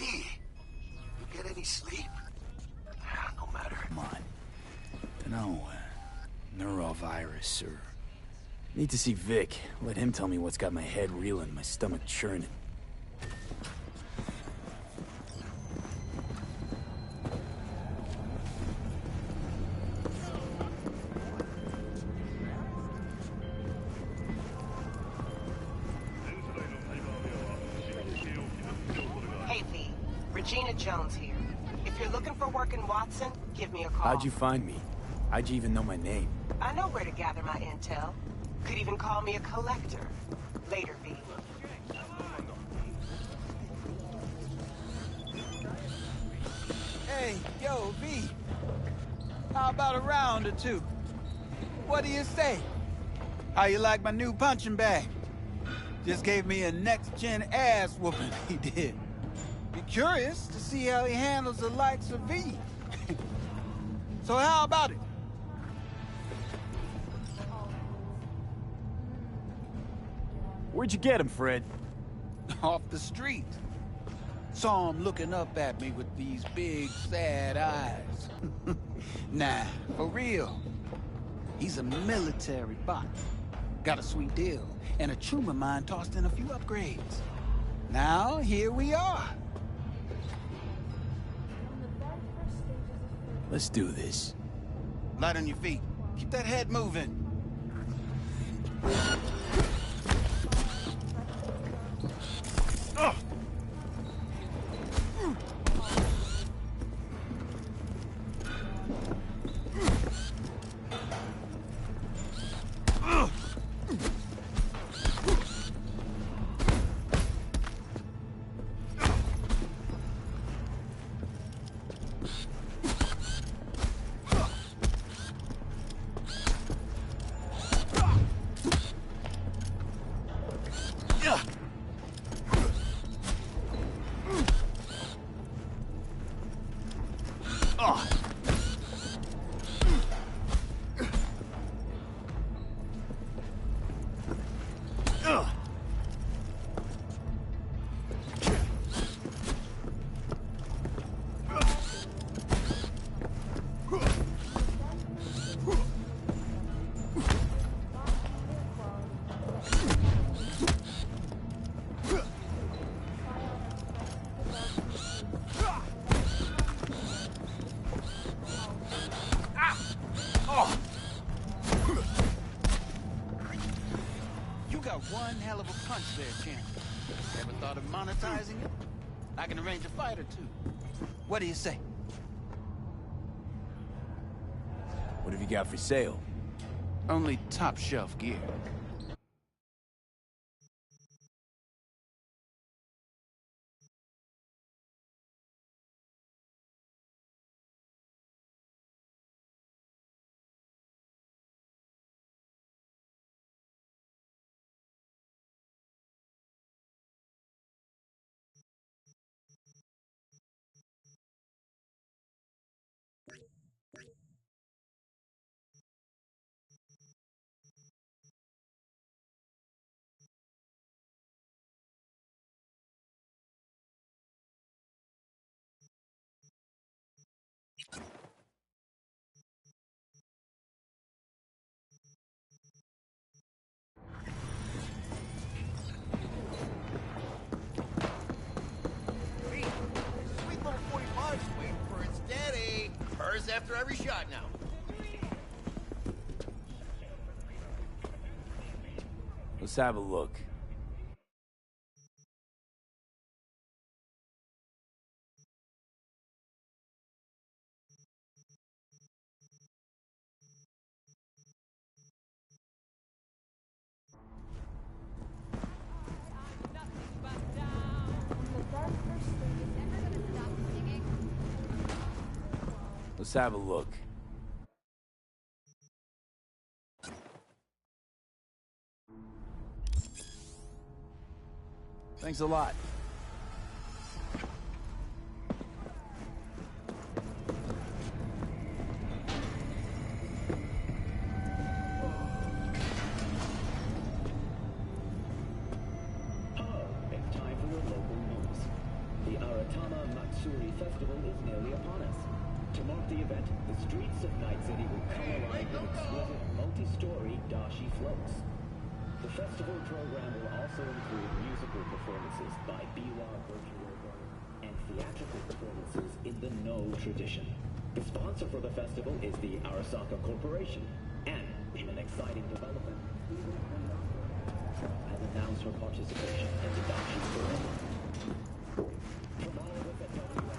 V, you get any sleep? No matter. Come on. Dunno, neurovirus or... Need to see Vic. Let him tell me what's got my head reeling, my stomach churning. Jones here. If you're looking for work in Watson, give me a call. How'd you find me? How'd you even know my name? I know where to gather my intel. Could even call me a collector. Later, V. Hey, yo, V. How about a round or two? What do you say? How you like my new punching bag? Just gave me a next-gen ass whooping, he did. Be curious to see how he handles the likes of V. So how about it? Where'd you get him, Fred? Off the street. Saw him looking up at me with these big, sad eyes. Nah, for real. He's a military bot. Got a sweet deal, and a tumor mine tossed in a few upgrades. Now, here we are. Let's do this. Light on your feet. Keep that head moving. One hell of a punch there, champ. Ever thought of monetizing it? I can arrange a fight or two. What do you say? What have you got for sale? Only top shelf gear. After every shot now. Let's have a look. Let's have a look. Thanks a lot. It's time for your local news. The Saitama Matsuri Festival is nearly upon us. To mark the event, the streets of Night City will come alive with exquisite multi-story dashi floats. The festival program will also include musical performances by biwa virtual garden and theatrical performances in the No tradition. The sponsor for the festival is the Arasaka Corporation, and in an exciting development, has announced her participation in the dashi forever. From all of us at WS.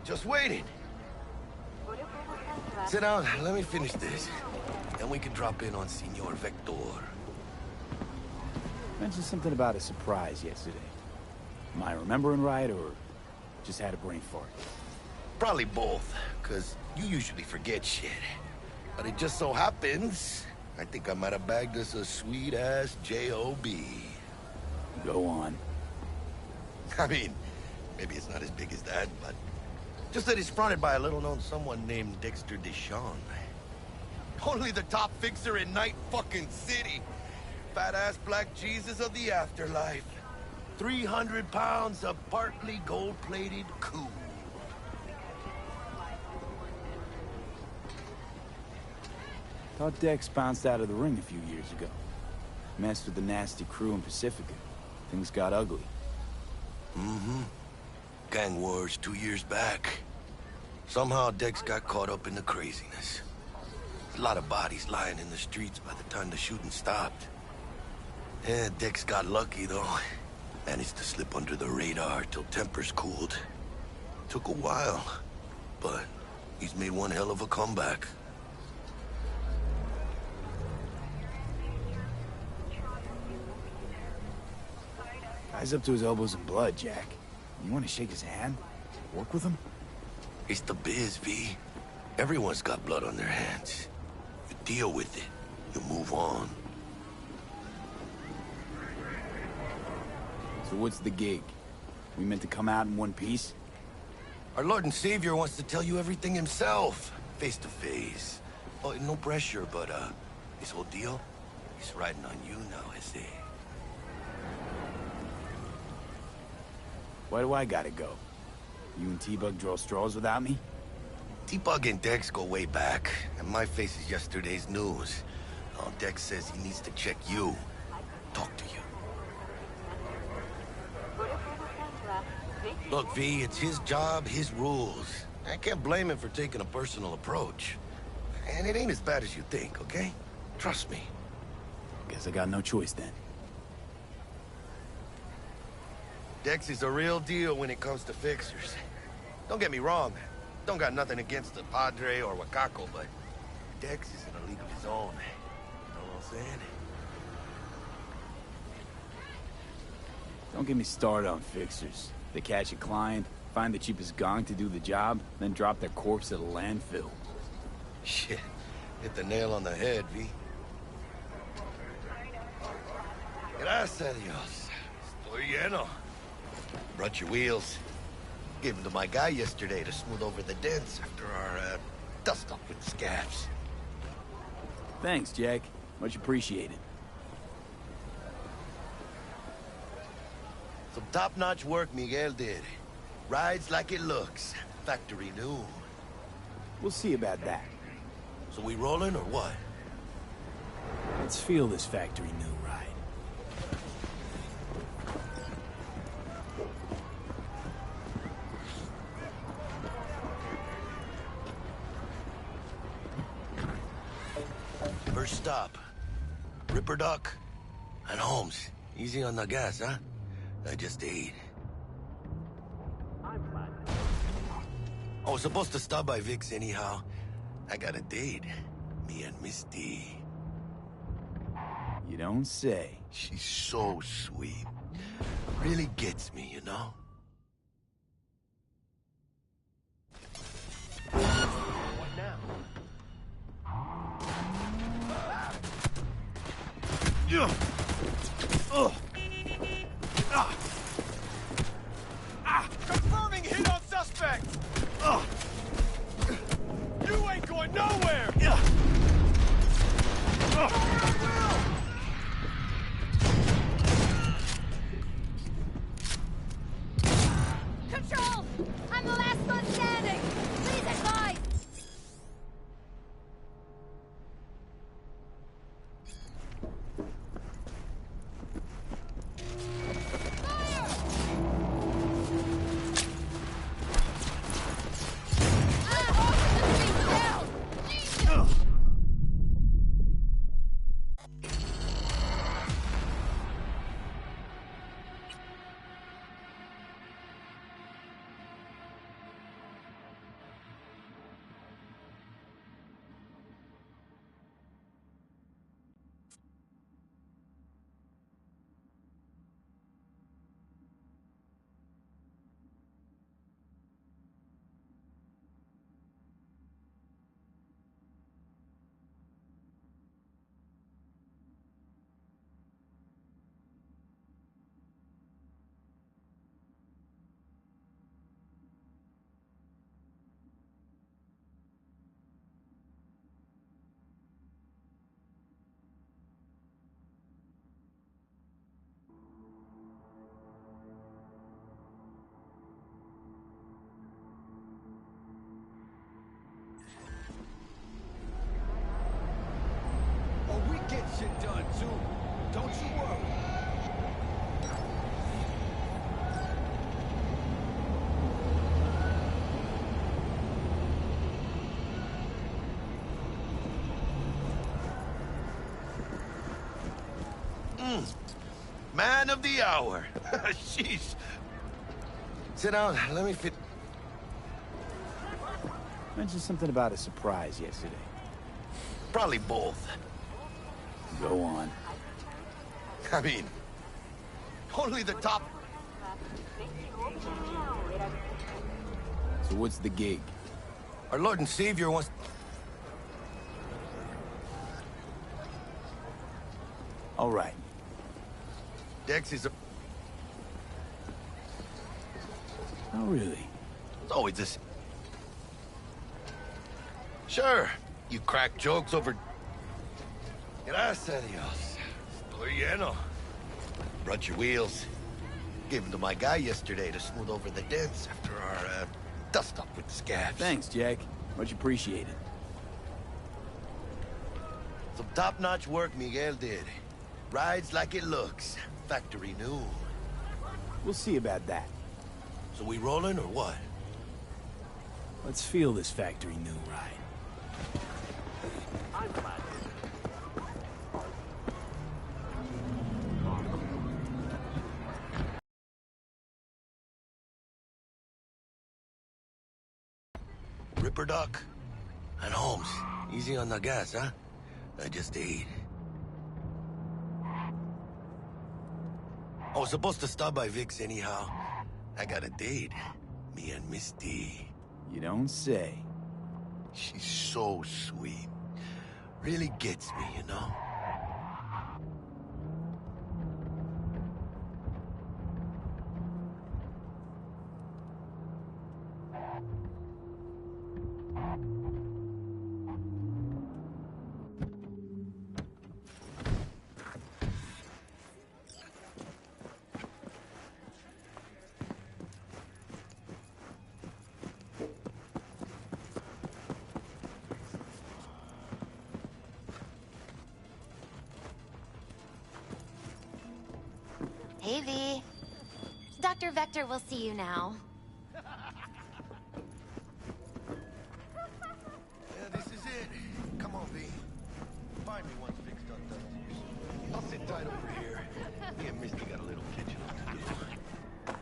Just waiting. Sit down, let me finish this. Then we can drop in on Senor Vector. Mentioned something about a surprise yesterday. Am I remembering right, or just had a brain fart? Probably both, because you usually forget shit. But it just so happens, I think I might have bagged us a sweet-ass J.O.B. Go on. I mean, maybe it's not as big as that, but just that it's fronted by a little-known someone named Dexter Deshawn. Only the top fixer in Night fucking City. Fat-ass black Jesus of the afterlife. 300 pounds of partly gold-plated cool. Thought Dex bounced out of the ring a few years ago. Messed with the nasty crew in Pacifica. Things got ugly. Mm-hmm. Gang wars 2 years back. Somehow Dex got caught up in the craziness. A lot of bodies lying in the streets by the time the shooting stopped. Yeah, Dex got lucky though. Managed to slip under the radar till tempers cooled. Took a while, but he's made one hell of a comeback. Guy's up to his elbows in blood, Jack. You want to shake his hand? Work with him? It's the biz, V. Everyone's got blood on their hands. You deal with it. You move on. So what's the gig? We meant to come out in one piece? Our Lord and Savior wants to tell you everything himself. Face to face. Oh, no pressure, but, this whole deal, he's riding on you now, I say. Why do I gotta go? You and T-Bug draw straws without me? T-Bug and Dex go way back, and my face is yesterday's news. Oh, Dex says he needs to check you. Talk to you. Look, V, it's his job, his rules. I can't blame him for taking a personal approach. And it ain't as bad as you think, okay? Trust me. Guess I got no choice then. Dex is a real deal when it comes to fixers. Don't get me wrong. Don't got nothing against the Padre or Wakako, but Dex is in a league of his own. You know what I'm saying? Don't get me started on fixers. They catch a client, find the cheapest gong to do the job, then drop their corpse at a landfill. Shit. Hit the nail on the head, V. Gracias a Dios. Estoy lleno. Brought your wheels. Gave them to my guy yesterday to smooth over the dents after our, dust-up with scabs. Thanks, Jack. Much appreciated. Some top-notch work Miguel did. Rides like it looks. Factory new. We'll see about that. So we rolling or what? Let's feel this factory new ride. First stop. Ripper Duck and Holmes. Easy on the gas, huh? I just ate. I was supposed to stop by Vic's anyhow. I got a date. Me and Misty. You don't say. She's so sweet. Really gets me, you know? What now? Yeah. Man of the hour. Sheesh. Sit down, let me fit. Mentioned something about a surprise yesterday. Probably both. Go on. I mean, only the top. So what's the gig? Our Lord and Savior wants... All right. Dex is a... Oh, really? It's always this... Sure, you crack jokes over... Gracias a Dios. Estoy lleno. Brought your wheels. Gave them to my guy yesterday to smooth over the dents after our, dust-up with the scabs. Thanks, Jack. Much appreciated. Some top-notch work Miguel did. Rides like it looks. Factory new. We'll see about that. So we rolling or what? Let's feel this factory new ride. Ripper Doc? And Holmes. Easy on the gas, huh? I just ate. I was supposed to stop by Vic's anyhow. I got a date. Me and Misty. You don't say. She's so sweet. Really gets me, you know? Hey, V. Dr. Vector will see you now. Yeah, this is it. Come on, V. Find me once Vic's done downstairs. I'll sit tight over here. Me and Misty got a little catching up to do.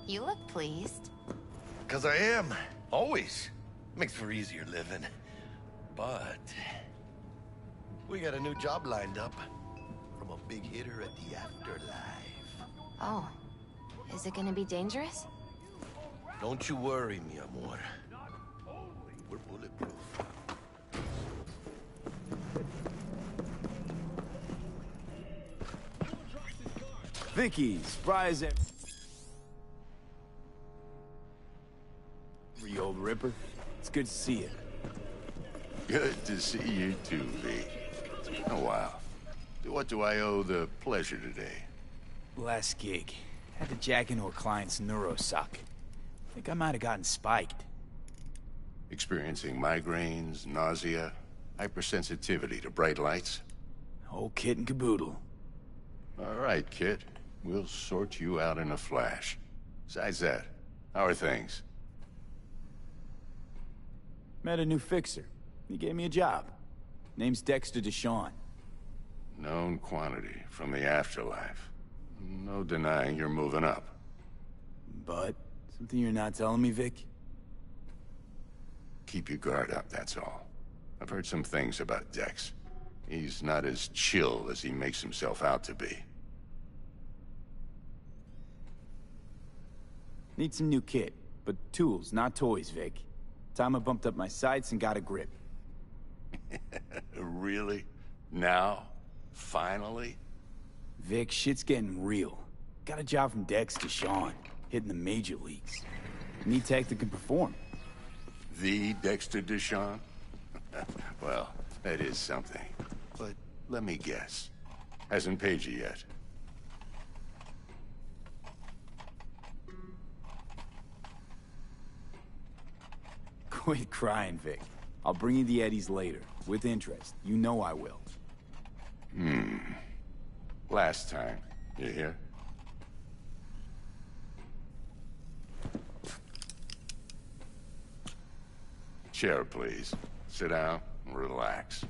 You look pleased. 'Cause I am. Always. Makes for easier living. But... we got a new job lined up. From a big hitter at the afterlife. Oh. Is it gonna be dangerous? Don't you worry, mi amor. We're bulletproof. Vicky, surprise it. You old Ripper. It's good to see you. Good to see you too, V. It's been a while. What do I owe the pleasure today? Last gig. Had to jack into a client's neurosuck. Think I might have gotten spiked. Experiencing migraines, nausea, hypersensitivity to bright lights? Whole kit and caboodle. All right, kid. We'll sort you out in a flash. Besides that, how are things? Met a new fixer. He gave me a job. Name's Dexter Deshawn. Known quantity from the afterlife. No denying you're moving up. But, something you're not telling me, Vic? Keep your guard up, that's all. I've heard some things about Dex. He's not as chill as he makes himself out to be. Need some new kit, but tools, not toys, Vic. Time I bumped up my sights and got a grip. Really? Now? Finally? Vic, shit's getting real. Got a job from Dex to Sean, hitting the major leagues. Need tech that can perform. The Dexter Deshawn? Well, that is something. But let me guess. Hasn't paid you yet. Quit crying, Vic. I'll bring you the eddies later, with interest. You know I will. Last time. You hear? Chair, please. Sit down and relax.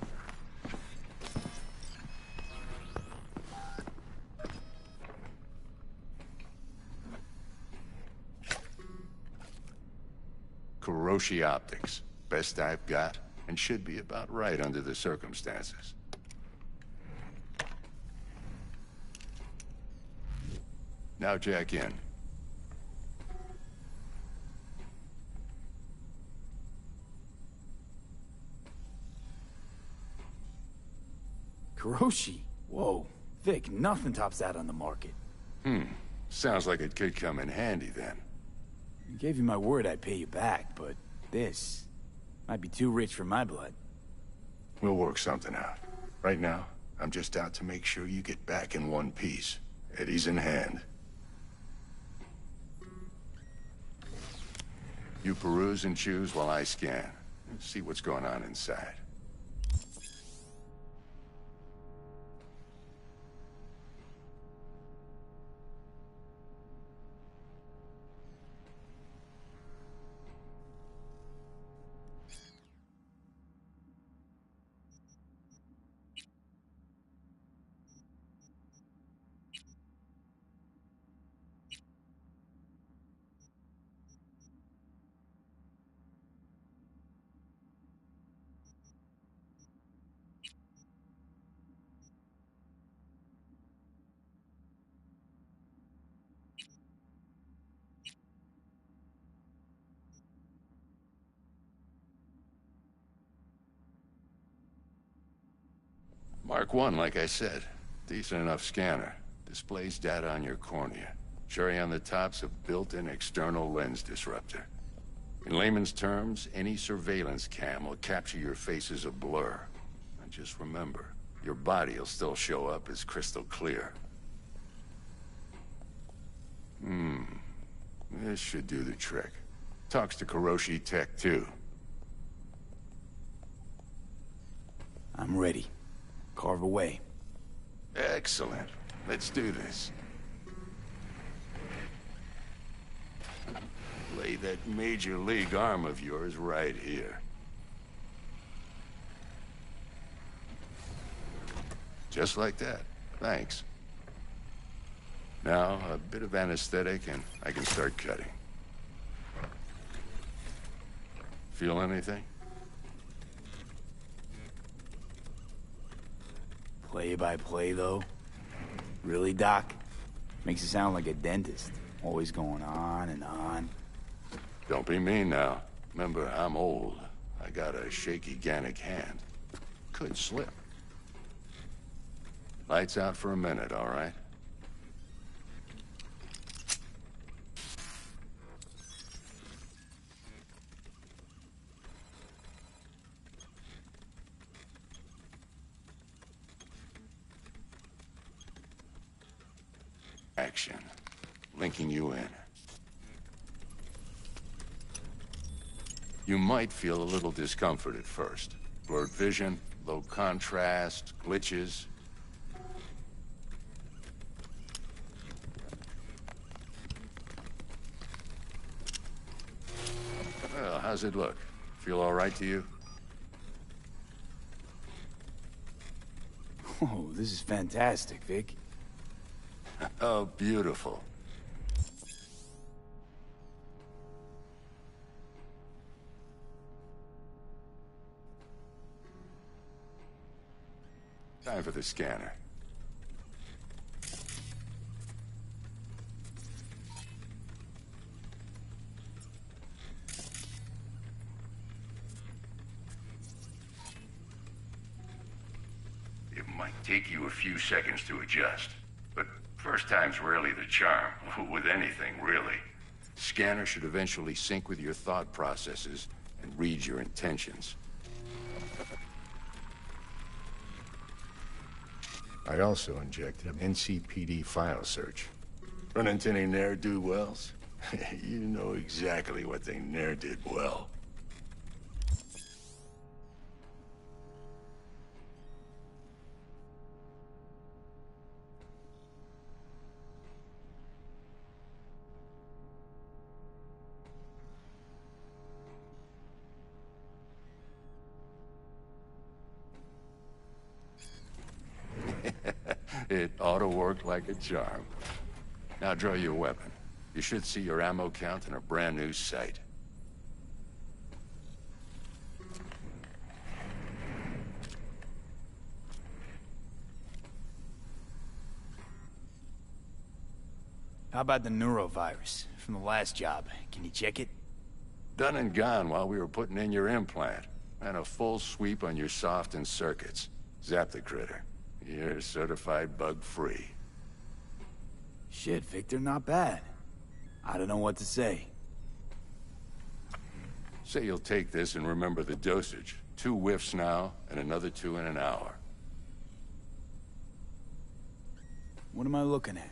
Kuroshi Optics. Best I've got, and should be about right under the circumstances. Now jack in. Kuroshi? Whoa. Vic, nothing tops that on the market. Sounds like it could come in handy then. I gave you my word I'd pay you back, but this might be too rich for my blood. We'll work something out. Right now, I'm just out to make sure you get back in one piece. Eddie's in hand. You peruse and choose while I scan. See what's going on inside. Mark 1, like I said. Decent enough scanner. Displays data on your cornea. Cherry on the top's a built-in external lens disruptor. In layman's terms, any surveillance cam will capture your face as a blur. And just remember, your body will still show up as crystal clear. This should do the trick. Talks to Kuroshi Tech, too. I'm ready. Carve away. Excellent. Let's do this. Lay that major league arm of yours right here. Just like that. Thanks. Now, a bit of anesthetic and I can start cutting. Feel anything? Play-by-play, though? Really, Doc? Makes you sound like a dentist. Always going on and on. Don't be mean now. Remember, I'm old. I got a shaky Gannic hand. Could slip. Lights out for a minute, all right? Action. Linking you in. You might feel a little discomfort at first. Blurred vision, low contrast, glitches. Well, how's it look? Feel all right to you? Oh, this is fantastic, Vic. Oh, beautiful. Time for the scanner. It might take you a few seconds to adjust, but first time's rarely the charm, with anything, really. Scanner should eventually sync with your thought processes and read your intentions. I also injected an NCPD file search. Run into any ne'er-do-wells? You know exactly what they ne'er did well. It ought to work like a charm. Now draw your weapon. You should see your ammo count in a brand new sight. How about the neurovirus from the last job? Can you check it? Done and gone while we were putting in your implant. And a full sweep on your soft and circuits. Zap the critter. You're certified bug-free. Shit, Victor, not bad. I don't know what to say. Say you'll take this and remember the dosage. 2 whiffs now, and another 2 in an hour. What am I looking at?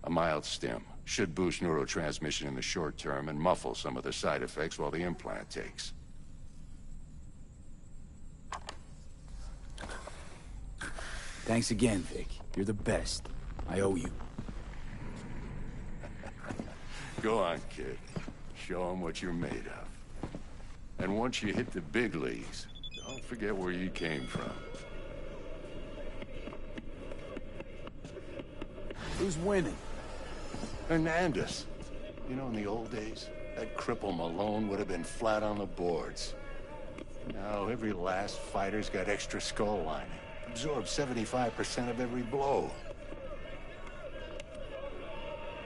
A mild stim. Should boost neurotransmission in the short term and muffle some of the side effects while the implant takes. Thanks again, Vic. You're the best. I owe you. Go on, kid. Show 'em what you're made of. And once you hit the big leagues, don't forget where you came from. Who's winning? Hernandez. You know, in the old days, that cripple Malone would have been flat on the boards. Now, every last fighter's got extra skull lining. Absorbs 75% of every blow.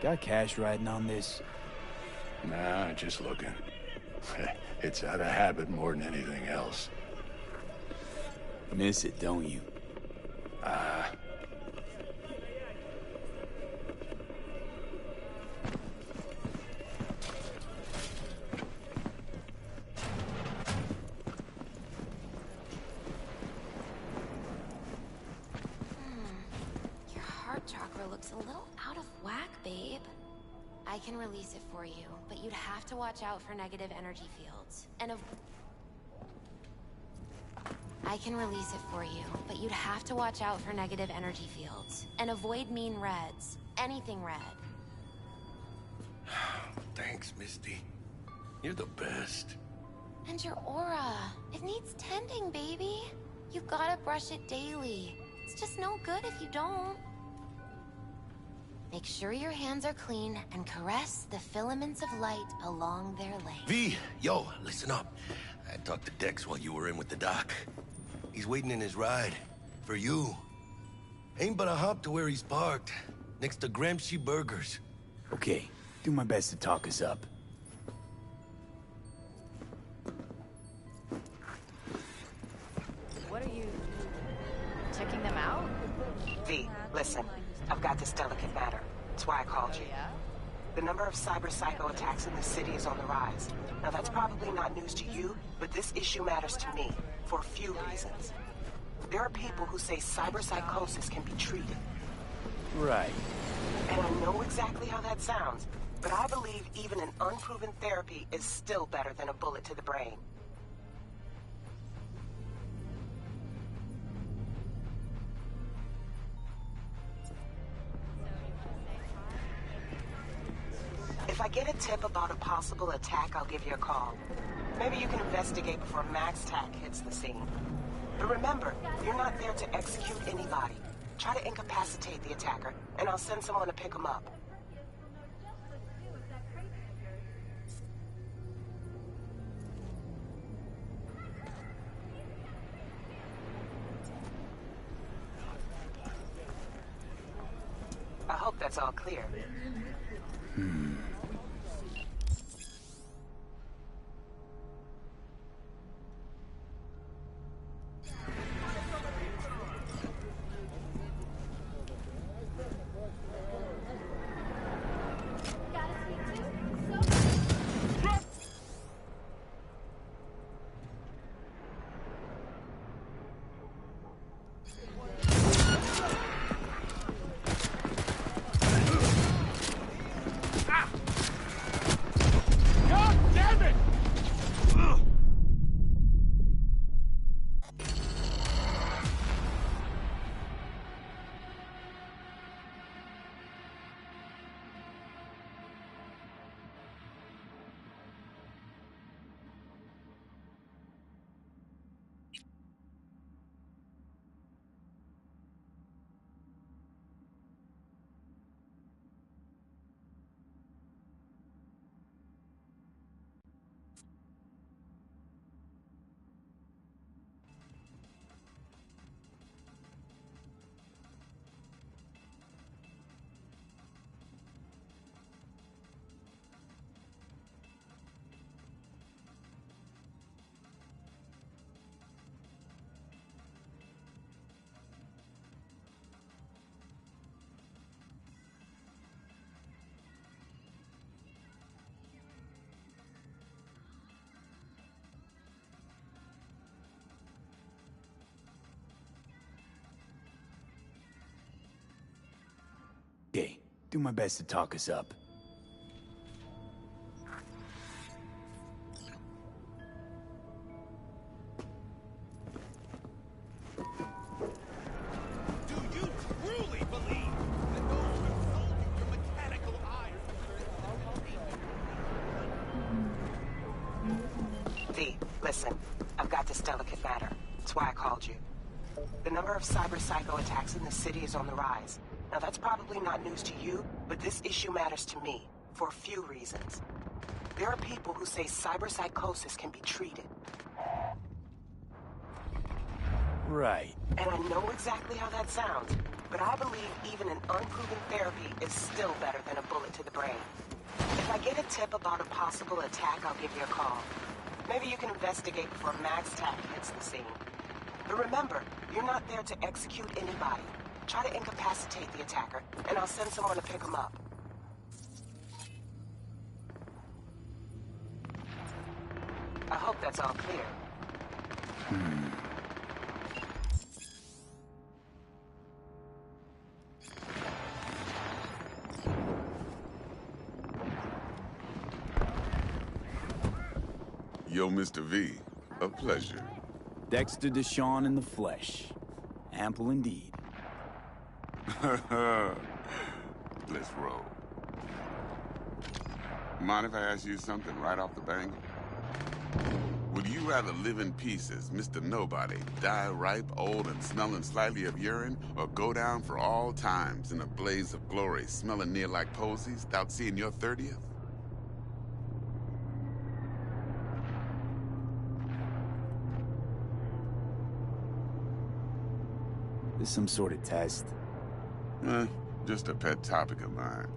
Got cash riding on this? Nah, just looking. It's out of habit more than anything else. Miss it, don't you? Your heart chakra looks a little out of whack, babe. I can release it for you, but you'd have to watch out for negative energy fields. I can release it for you, but you'd have to watch out for negative energy fields. And avoid mean reds. Anything red. Thanks, Misty. You're the best. And your aura. It needs tending, baby. You've gotta brush it daily. It's just no good if you don't. Make sure your hands are clean and caress the filaments of light along their length. V, yo, listen up. I talked to Dex while you were in with the doc. He's waiting in his ride. For you. Ain't but a hop to where he's parked. Next to Gramsci Burgers. Okay, do my best to talk us up. What are you... checking them out? V, listen. I've got this delicate matter. That's why I called you. Yeah? The number of cyber-psycho attacks in the city is on the rise. Now, that's probably not news to you, but this issue matters to me for a few reasons. There are people who say cyber-psychosis can be treated. Right. And I know exactly how that sounds, but I believe even an unproven therapy is still better than a bullet to the brain. If I get a tip about a possible attack, I'll give you a call. Maybe you can investigate before Max Tack hits the scene. But remember, you're not there to execute anybody. Try to incapacitate the attacker, and I'll send someone to pick him up. I hope that's all clear. Do my best to talk us up. Listen, I've got this delicate matter. That's why I called you. The number of cyber psycho attacks in the city is on the rise. Now that's probably not news to you, but this issue matters to me for a few reasons. There are people who say cyber psychosis can be treated. Right. And I know exactly how that sounds, but I believe even an unproven therapy is still better than a bullet to the brain. If I get a tip about a possible attack, I'll give you a call. Maybe you can investigate before MaxTac hits the scene. But remember, you're not there to execute anybody. Try to incapacitate the attacker, and I'll send someone to pick him up. I hope that's all clear. Yo, Mr. V, a pleasure. Dexter Deshawn in the flesh. Ample indeed. Let's roll. Mind if I ask you something right off the bang? Would you rather live in peace as Mr. Nobody, die ripe, old, and smelling slightly of urine, or go down for all times in a blaze of glory, smelling near like posies, without seeing your 30th? This some sort of test? Just a pet topic of mine.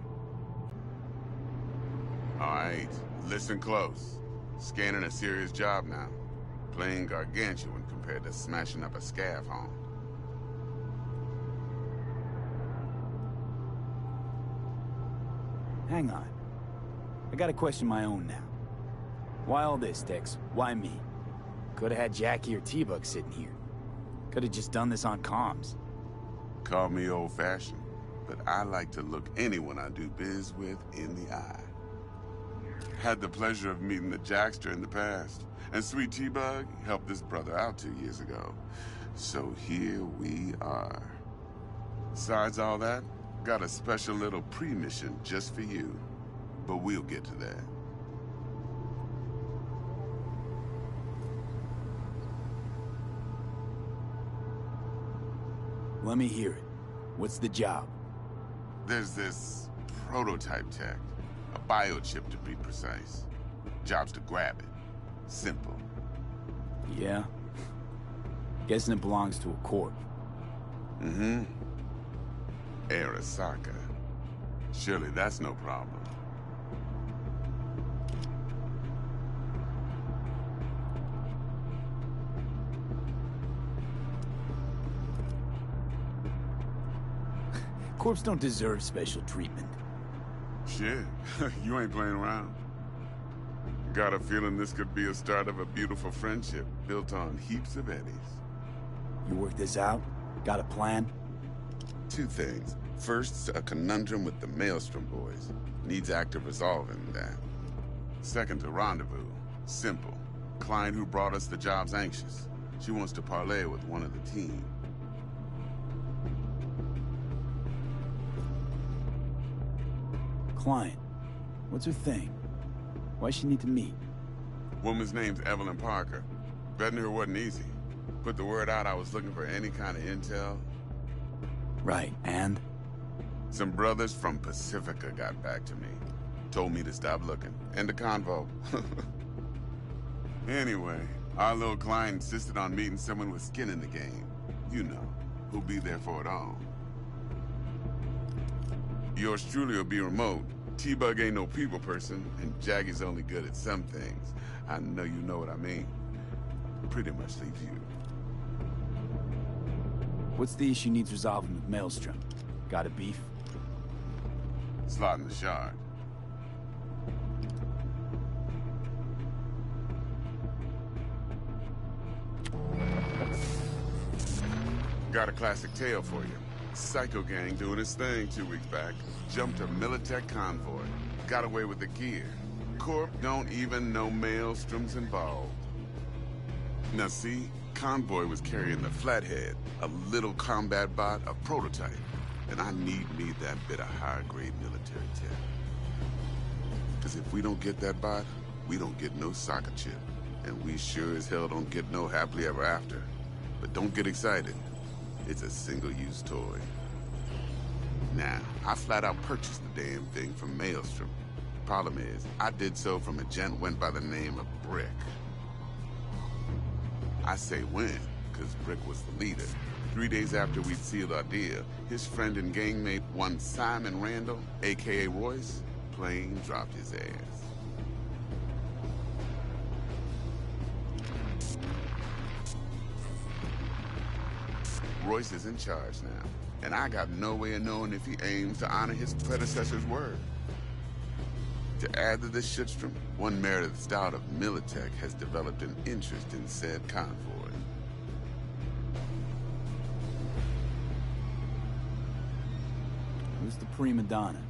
All right, listen close. Scanning a serious job now. Playing gargantuan compared to smashing up a scav home. Hang on. I gotta question my own now. Why all this, Dex? Why me? Could've had Jackie or T-Bug sitting here. Could've just done this on comms. Call me old-fashioned, but I like to look anyone I do biz with in the eye. Had the pleasure of meeting the Jackster in the past, and Sweet T-Bug helped this brother out 2 years ago. So here we are. Besides all that, got a special little pre-mission just for you. But we'll get to that. Let me hear it. What's the job? There's this prototype tech. A biochip, to be precise. Job's to grab it. Simple. Yeah? Guessing it belongs to a corp. Mm-hmm. Arasaka. Surely that's no problem. Corps don't deserve special treatment. Shit, you ain't playing around. Got a feeling this could be a start of a beautiful friendship built on heaps of eddies. You work this out? Got a plan? Two things. First, a conundrum with the Maelstrom boys. Needs active resolving that. Second, a rendezvous. Simple. Client who brought us the job's anxious. She wants to parlay with one of the team. Client. What's her thing? Why she need to meet? Woman's name's Evelyn Parker. Vetting her wasn't easy. Put the word out I was looking for any kind of intel. Right, and? Some brothers from Pacifica got back to me. Told me to stop looking. End of convo. Anyway, our little client insisted on meeting someone with skin in the game. You know, who'll be there for it all. Yours truly will be remote. T-Bug ain't no people person, and Jaggy's only good at some things. I know you know what I mean. Pretty much leaves you. What's the issue needs resolving with Maelstrom? Got a beef? Slotting the shard. Got a classic tale for you. Psycho gang doing his thing 2 weeks back. Jumped a Militech convoy. Got away with the gear. Corp don't even know Maelstrom's involved. Now see, convoy was carrying the Flathead, a little combat bot, a prototype. And I need me that bit of high-grade military tech. Because if we don't get that bot, we don't get no soccer chip. And we sure as hell don't get no happily ever after. But don't get excited. It's a single-use toy. Now, I flat out purchased the damn thing from Maelstrom. Problem is, I did so from a gent went by the name of Brick. I say when, because Brick was the leader. 3 days after we'd sealed our deal, his friend and gangmate, one Simon Randall, a.k.a. Royce, plain dropped his ass. Royce is in charge now, and I got no way of knowing if he aims to honor his predecessor's word. To add to this shitstorm, one Meredith Stout of Militech has developed an interest in said convoy. Who's the prima donna?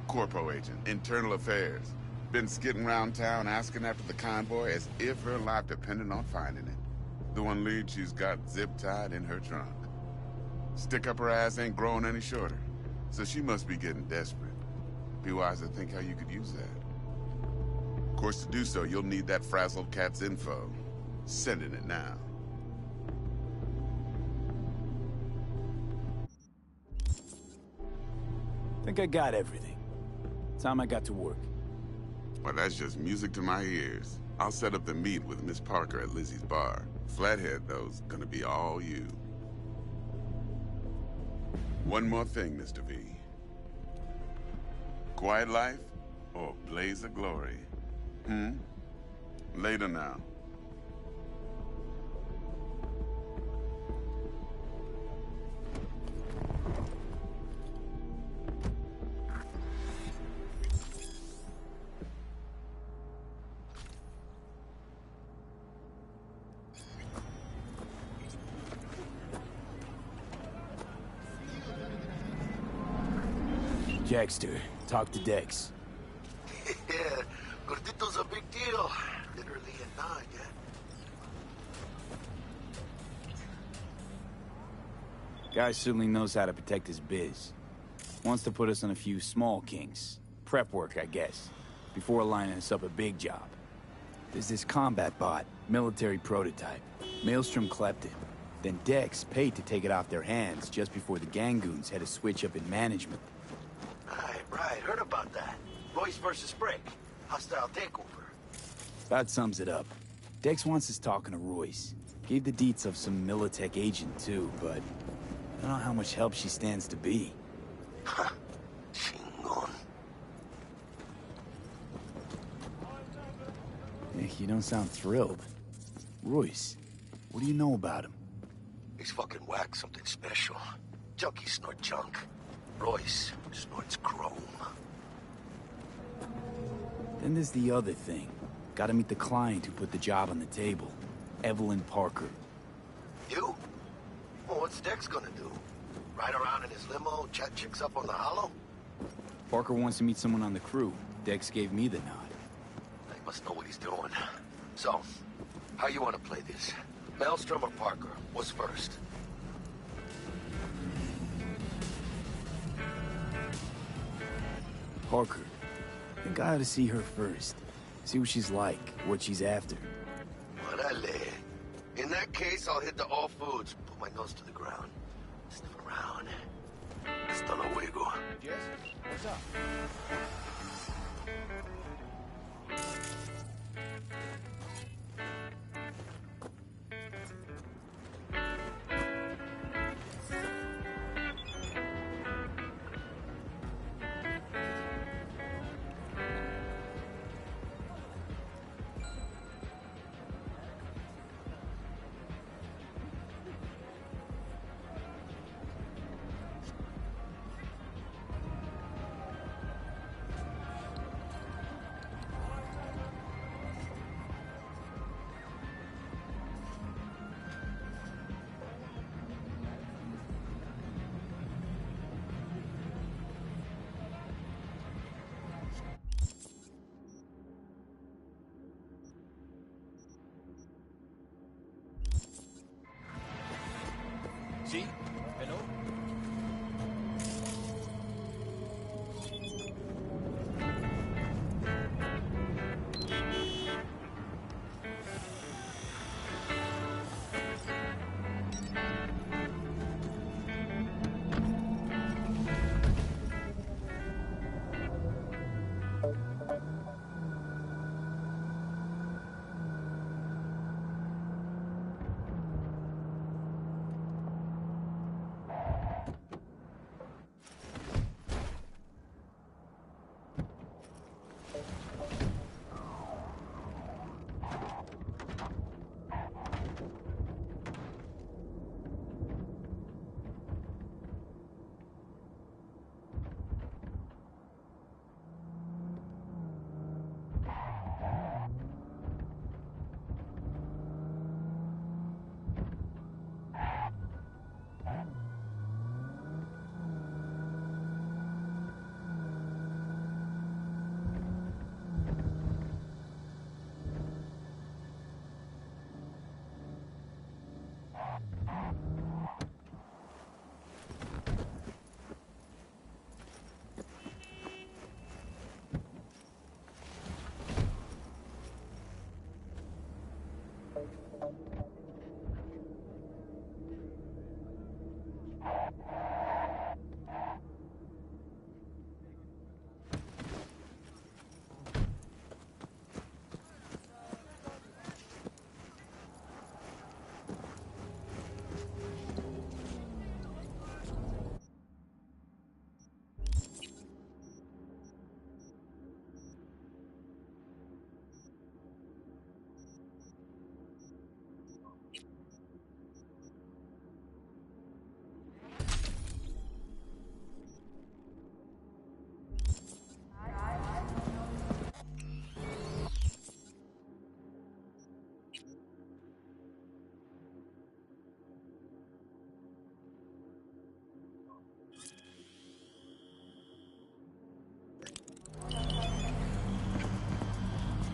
Corpo agent, internal affairs. Been skidding around town asking after the convoy as if her life depended on finding it. The one lead she's got zip-tied in her trunk. Stick up her ass ain't growing any shorter, so she must be getting desperate. Be wise to think how you could use that. Of course, to do so, you'll need that frazzled cat's info. Sending it now. Think I got everything. Time I got to work. Well, that's just music to my ears. I'll set up the meet with Miss Parker at Lizzie's bar. Flathead, though's gonna be all you. One more thing, Mr. V. Quiet life or blaze of glory? Later now. Jackster, talk to Dex. Yeah, Gordito's a big deal. Literally and not, yeah. Guy certainly knows how to protect his biz. Wants to put us on a few small kings. Prep work, I guess. Before lining us up a big job. There's this combat bot, military prototype. Maelstrom clept it. Then Dex paid to take it off their hands just before the Gangoons had a switch up in management. Right, heard about that. Royce versus Brick. Hostile takeover. That sums it up. Dex wants us talking to Royce. Gave the deets of some Militech agent too, but I don't know how much help she stands to be. Huh. Chingon. You don't sound thrilled. Royce, what do you know about him? He's fucking whack, something special. Junkies snort junk. Royce snorts chrome. Then there's the other thing. Gotta meet the client who put the job on the table. Evelyn Parker. You? Well, what's Dex gonna do? Ride around in his limo, chat chicks up on the hollow? Parker wants to meet someone on the crew. Dex gave me the nod. He must know what he's doing. So, how you want to play this? Maelstrom or Parker? What's first? Parker. I think I ought to see her first. See what she's like, what she's after. Orale. In that case, I'll hit the all foods, put my nose to the ground. Sniff around. Hasta luego. Jess, what's up?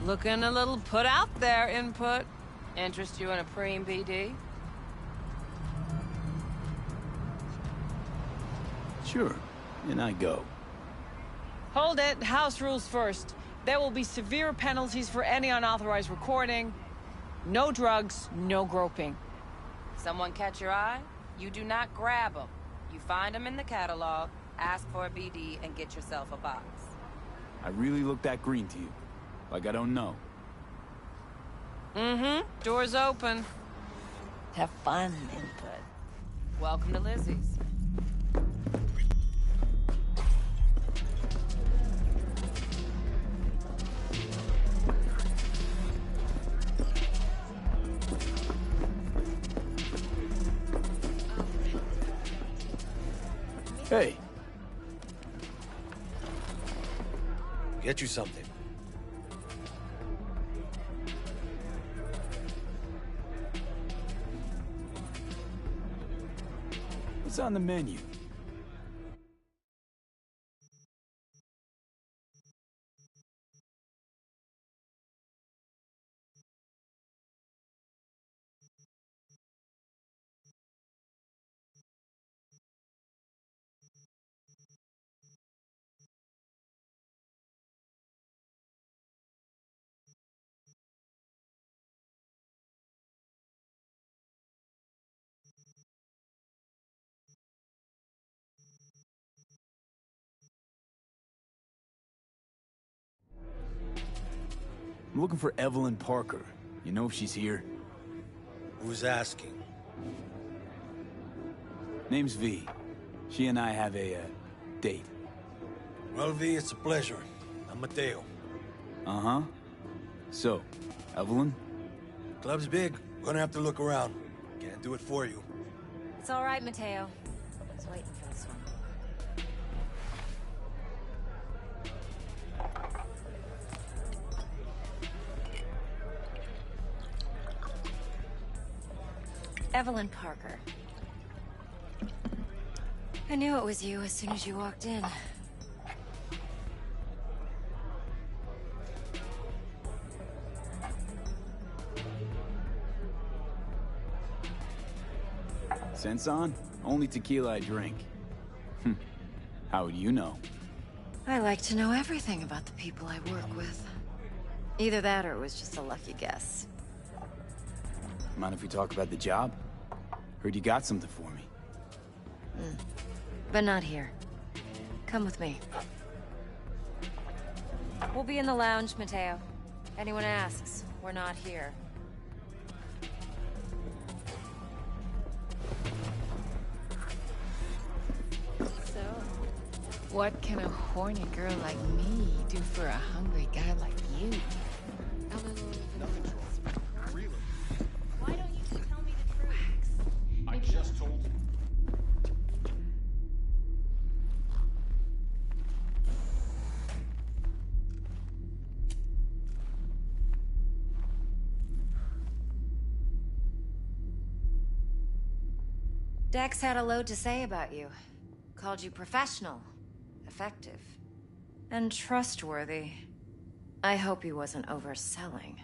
Looking a little put out there, input. Interest you in a preem BD? Sure, and I go. Hold it. House rules first. There will be severe penalties for any unauthorized recording. No drugs, no groping. Someone catch your eye? You do not grab them. You find them in the catalog, ask for a BD, and get yourself a box. I really look that green to you? Like I don't know? Mm-hmm. Door's open. Have fun, input. Welcome to Lizzie's. Hey. Get you something. What's on the menu? I'm looking for Evelyn Parker. You know if she's here? Who's asking? Name's V. She and I have a, date. Well, V, it's a pleasure. I'm Mateo. Uh-huh. So, Evelyn? Club's big. Gonna have to look around. Can't do it for you. It's all right, Mateo. I was waiting for this one. Evelyn Parker. I knew it was you as soon as you walked in. Sense on? Only tequila I drink. How would you know? I like to know everything about the people I work with. Either that or it was just a lucky guess. Mind if we talk about the job? Heard you got something for me. But not here. Come with me. We'll be in the lounge, Mateo. Anyone asks, we're not here. So, what can a horny girl like me do for a hungry guy like you? Nothing's wrong. Really? Why don't you just tell me the truth? I just told you. Dex had a load to say about you. Called you professional, effective, and trustworthy. I hope he wasn't overselling.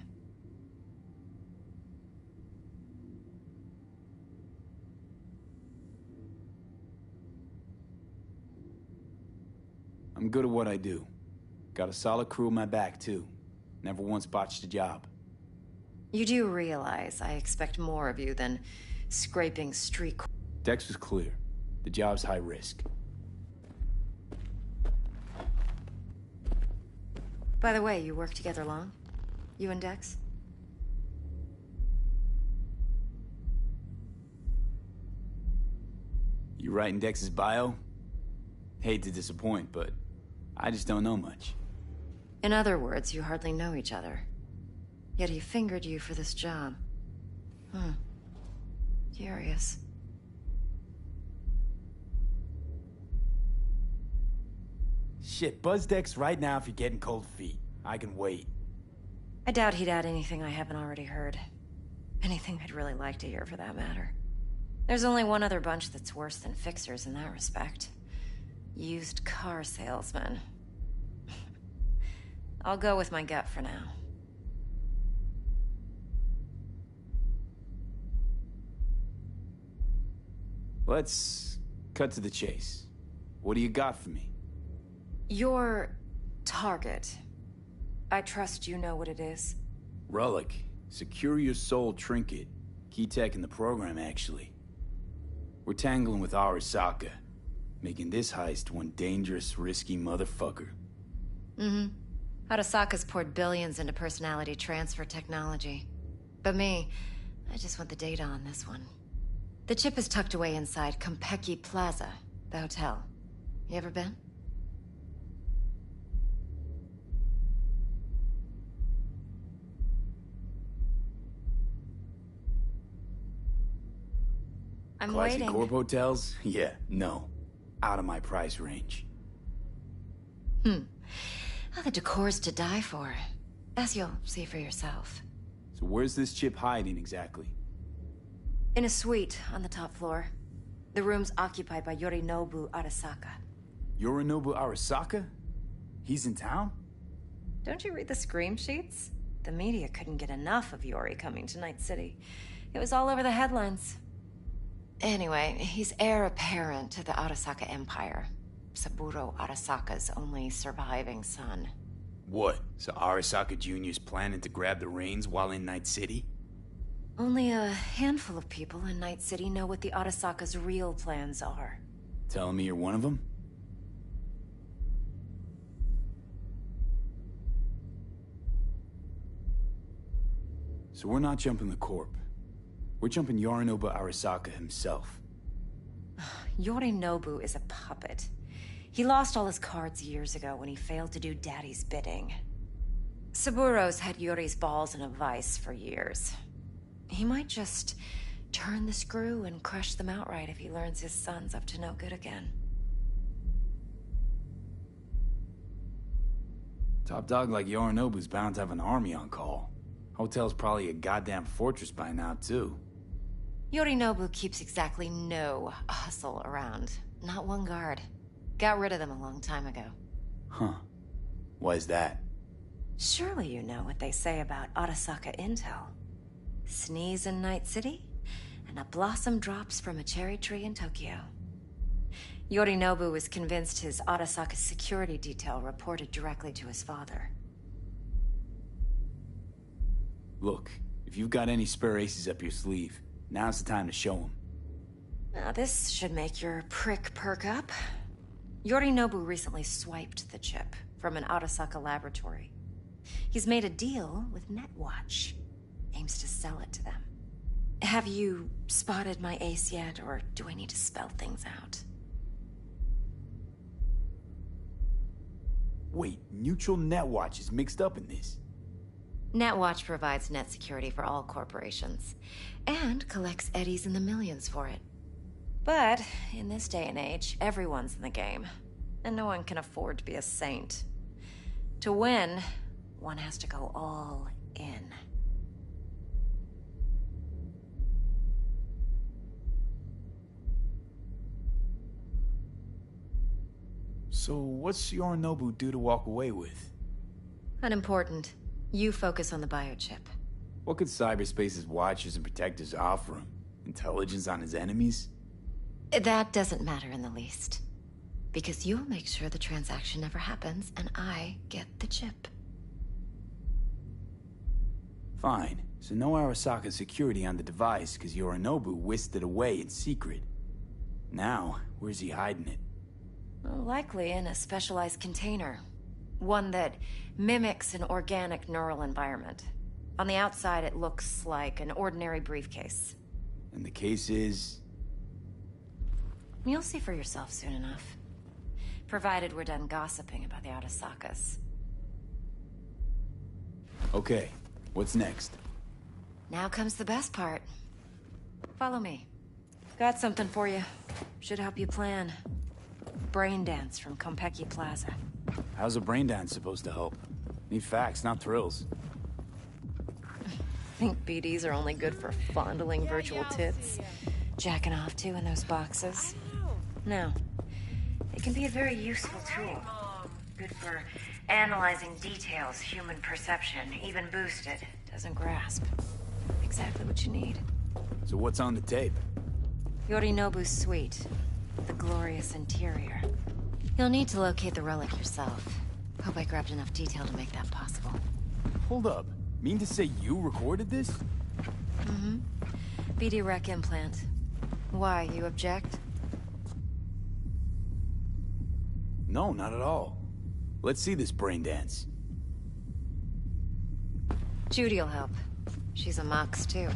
I'm good at what I do. Got a solid crew on my back, too. Never once botched a job. You do realize I expect more of you than scraping street... Dex was clear. The job's high risk. By the way, you work together long? You and Dex? You writing Dex's bio? Hate to disappoint, but I just don't know much. In other words, you hardly know each other. Yet he fingered you for this job. Curious. Shit, buzz Dex right now if you're getting cold feet. I can wait. I doubt he'd add anything I haven't already heard. Anything I'd really like to hear, for that matter. There's only one other bunch that's worse than fixers in that respect. Used car salesmen. I'll go with my gut for now. Let's cut to the chase. What do you got for me? Your target. I trust you know what it is. Relic. Secure your soul trinket. Key tech in the program, actually. We're tangling with Arasaka, making this heist one dangerous, risky motherfucker. Mm-hmm. Arasaka's poured billions into personality transfer technology. But me, I just want the data on this one. The chip is tucked away inside Konpeki Plaza, the hotel. You ever been? I'm Classy waiting. corp hotels? Yeah, no. Out of my price range. Oh, the decor's to die for. As you'll see for yourself. So where's this chip hiding exactly? In a suite on the top floor. The room's occupied by Yorinobu Arasaka. Yorinobu Arasaka? He's in town? Don't you read the scream sheets? The media couldn't get enough of Yori coming to Night City. It was all over the headlines. Anyway, he's heir apparent to the Arasaka Empire. Saburo Arasaka's only surviving son. What? So Arasaka Jr.'s planning to grab the reins while in Night City? Only a handful of people in Night City know what the Arasaka's real plans are. Telling me you're one of them? So we're not jumping the Corp. We're jumping Yorinobu Arasaka himself. Yorinobu is a puppet. He lost all his cards years ago when he failed to do Daddy's bidding. Saburo's had Yori's balls in a vice for years. He might just turn the screw and crush them outright if he learns his son's up to no good again. Top dog like Yorinobu's bound to have an army on call. Hotel's probably a goddamn fortress by now, too. Yorinobu keeps exactly no hustle around. Not one guard. Got rid of them a long time ago. Huh. Why is that? Surely you know what they say about Arasaka intel. Sneeze in Night City, and a blossom drops from a cherry tree in Tokyo. Yorinobu was convinced his Arasaka security detail reported directly to his father. Look, if you've got any spare aces up your sleeve, now's the time to show them. Now this should make your prick perk up. Yorinobu recently swiped the chip from an Arasaka laboratory. He's made a deal with Netwatch. Aims to sell it to them. Have you spotted my ace yet, or do I need to spell things out? Wait, Neutral Netwatch is mixed up in this. Netwatch provides net security for all corporations, and collects eddies in the millions for it. But, in this day and age, everyone's in the game, and no one can afford to be a saint. To win, one has to go all in. So what's Yorinobu due to walk away with? Unimportant. You focus on the biochip. What could cyberspace's watchers and protectors offer him? Intelligence on his enemies? That doesn't matter in the least. Because you'll make sure the transaction never happens, and I get the chip. Fine. So no Arasaka security on the device because Yorinobu whisked it away in secret. Now, where's he hiding it? Well, likely in a specialized container. One that mimics an organic neural environment. On the outside, it looks like an ordinary briefcase. And the case is... You'll see for yourself soon enough. Provided we're done gossiping about the Arasakas. Okay, what's next? Now comes the best part. Follow me. Got something for you. Should help you plan. Brain dance from Konpeki Plaza. How's a brain dance supposed to help? Need facts, not thrills. Think BDs are only good for fondling virtual tits? Jacking off to in those boxes? No. It can be a very useful tool. Good for analyzing details human perception, even boosted, doesn't grasp. Exactly what you need. So what's on the tape? Yorinobu's suite. The glorious interior. You'll need to locate the relic yourself. Hope I grabbed enough detail to make that possible. Hold up. Mean to say you recorded this? Mm-hmm. BD rec implant. Why, you object? No, not at all. Let's see this brain dance. Judy'll help. She's a Mox, too.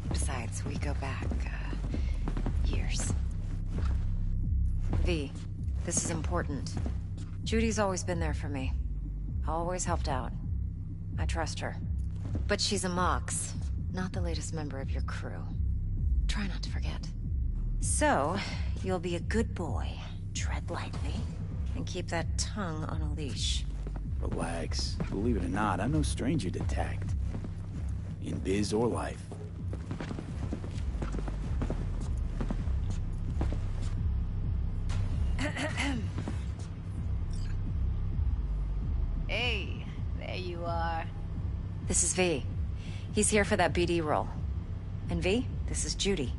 Besides, we go back, years. V, this is important. Judy's always been there for me. Always helped out. I trust her. But she's a Mox, not the latest member of your crew. Try not to forget. So, you'll be a good boy, tread lightly, and keep that tongue on a leash. Relax. Believe it or not, I'm no stranger to tact. In biz or life. Hey, there you are. This is V. He's here for that BD role. And V, this is Judy.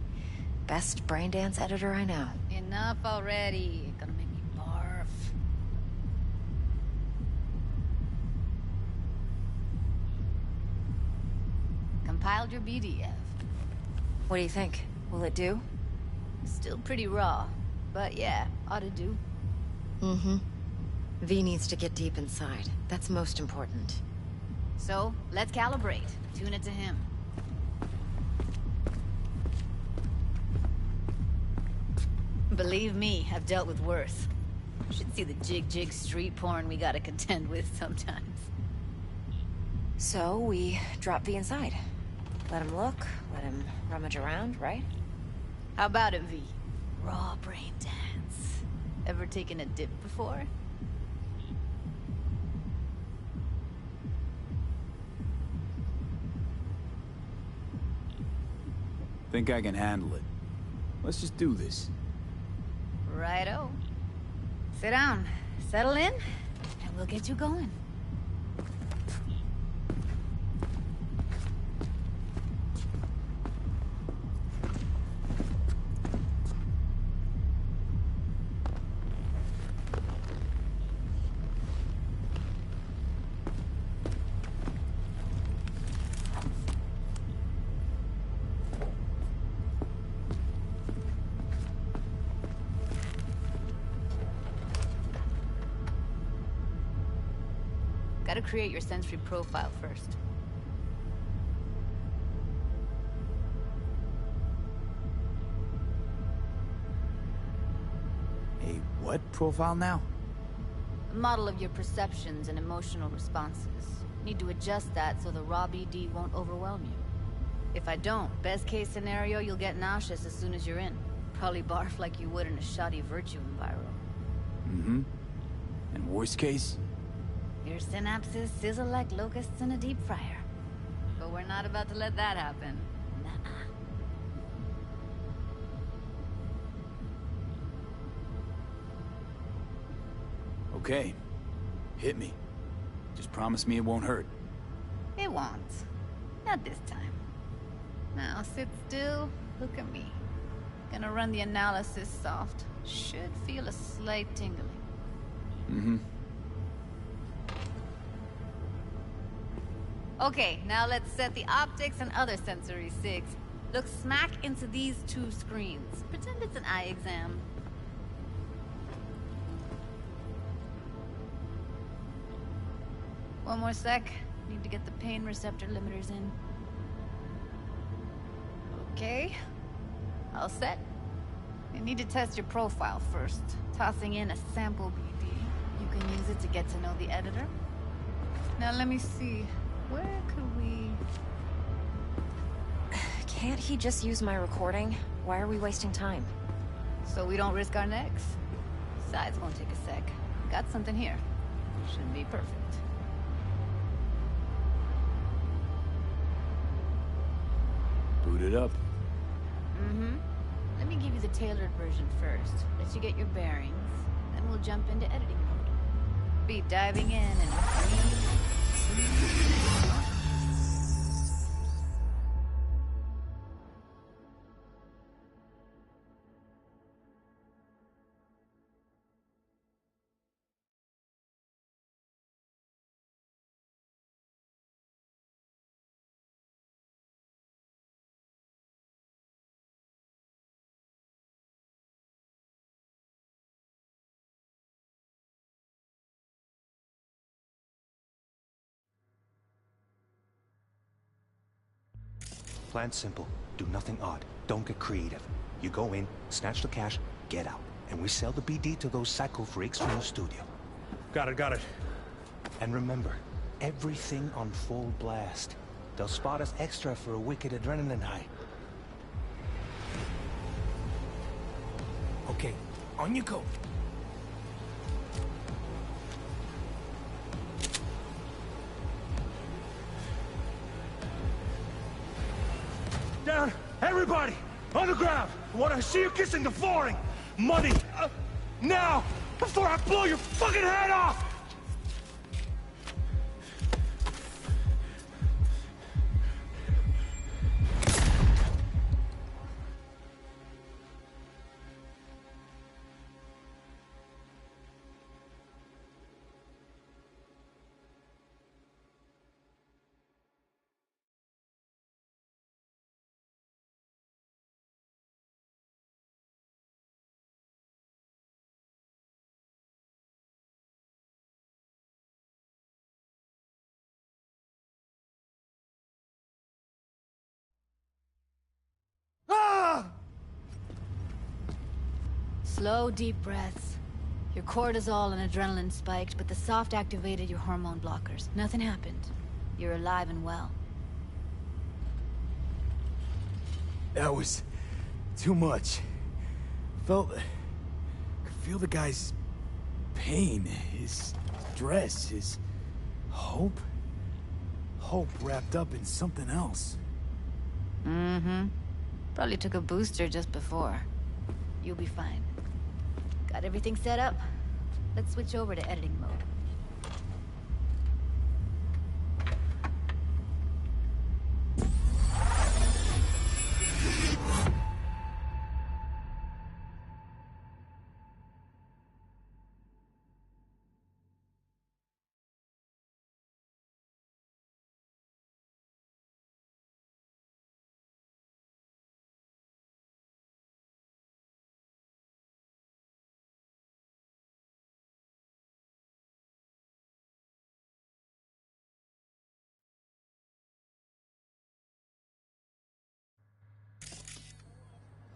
Best brain dance editor I know. Enough already. Gonna make me barf. Compiled your BDF. What do you think? Will it do? Still pretty raw, but yeah, ought to do. Mm-hmm. V needs to get deep inside. That's most important. So, let's calibrate. Tune it to him. Believe me, I've dealt with worse. Should see the jig street porn we gotta contend with sometimes. So, we drop V inside. Let him look, let him rummage around, right? How about it, V? Raw brain dance. Ever taken a dip before? Think I can handle it. Let's just do this. Righto. Sit down, settle in, and we'll get you going. Gotta create your sensory profile first. A what profile now? A model of your perceptions and emotional responses. Need to adjust that so the raw BD won't overwhelm you. If I don't, best case scenario, you'll get nauseous as soon as you're in. Probably barf like you would in a shoddy virtue enviro. Mm-hmm. And worst case? Your synapses sizzle like locusts in a deep fryer. But we're not about to let that happen. Nuh-uh. Okay. Hit me. Just promise me it won't hurt. It won't. Not this time. Now sit still, look at me. Gonna run the analysis soft. Should feel a slight tingling. Mm-hmm. Okay, now let's set the optics and other sensory sigs. Look smack into these two screens. Pretend it's an eye exam. One more sec. Need to get the pain receptor limiters in. Okay. All set. You need to test your profile first. Tossing in a sample BD. You can use it to get to know the editor. Now let me see. Where could we... Can't he just use my recording? Why are we wasting time? So we don't risk our necks. Besides, won't take a sec. Got something here. Should be perfect. Boot it up. Mm-hmm. Let me give you the tailored version first. Let you get your bearings. Then we'll jump into editing mode. Be diving in and... Plan simple. Do nothing odd. Don't get creative. You go in, snatch the cash, get out. And we sell the BD to those psycho freaks from the studio. Got it. And remember, everything on full blast. They'll spot us extra for a wicked adrenaline high. Okay, on you go. Down! Everybody! On the ground! I want to see you kissing the flooring! Money! Now! Before I blow your fucking head off! Slow, deep breaths. Your cortisol and adrenaline spiked, but the soft activated your hormone blockers. Nothing happened. You're alive and well. That was too much. Could feel the guy's pain, his stress, his hope. Hope wrapped up in something else. Mm-hmm. Probably took a booster just before. You'll be fine. Got everything set up? Let's switch over to editing mode.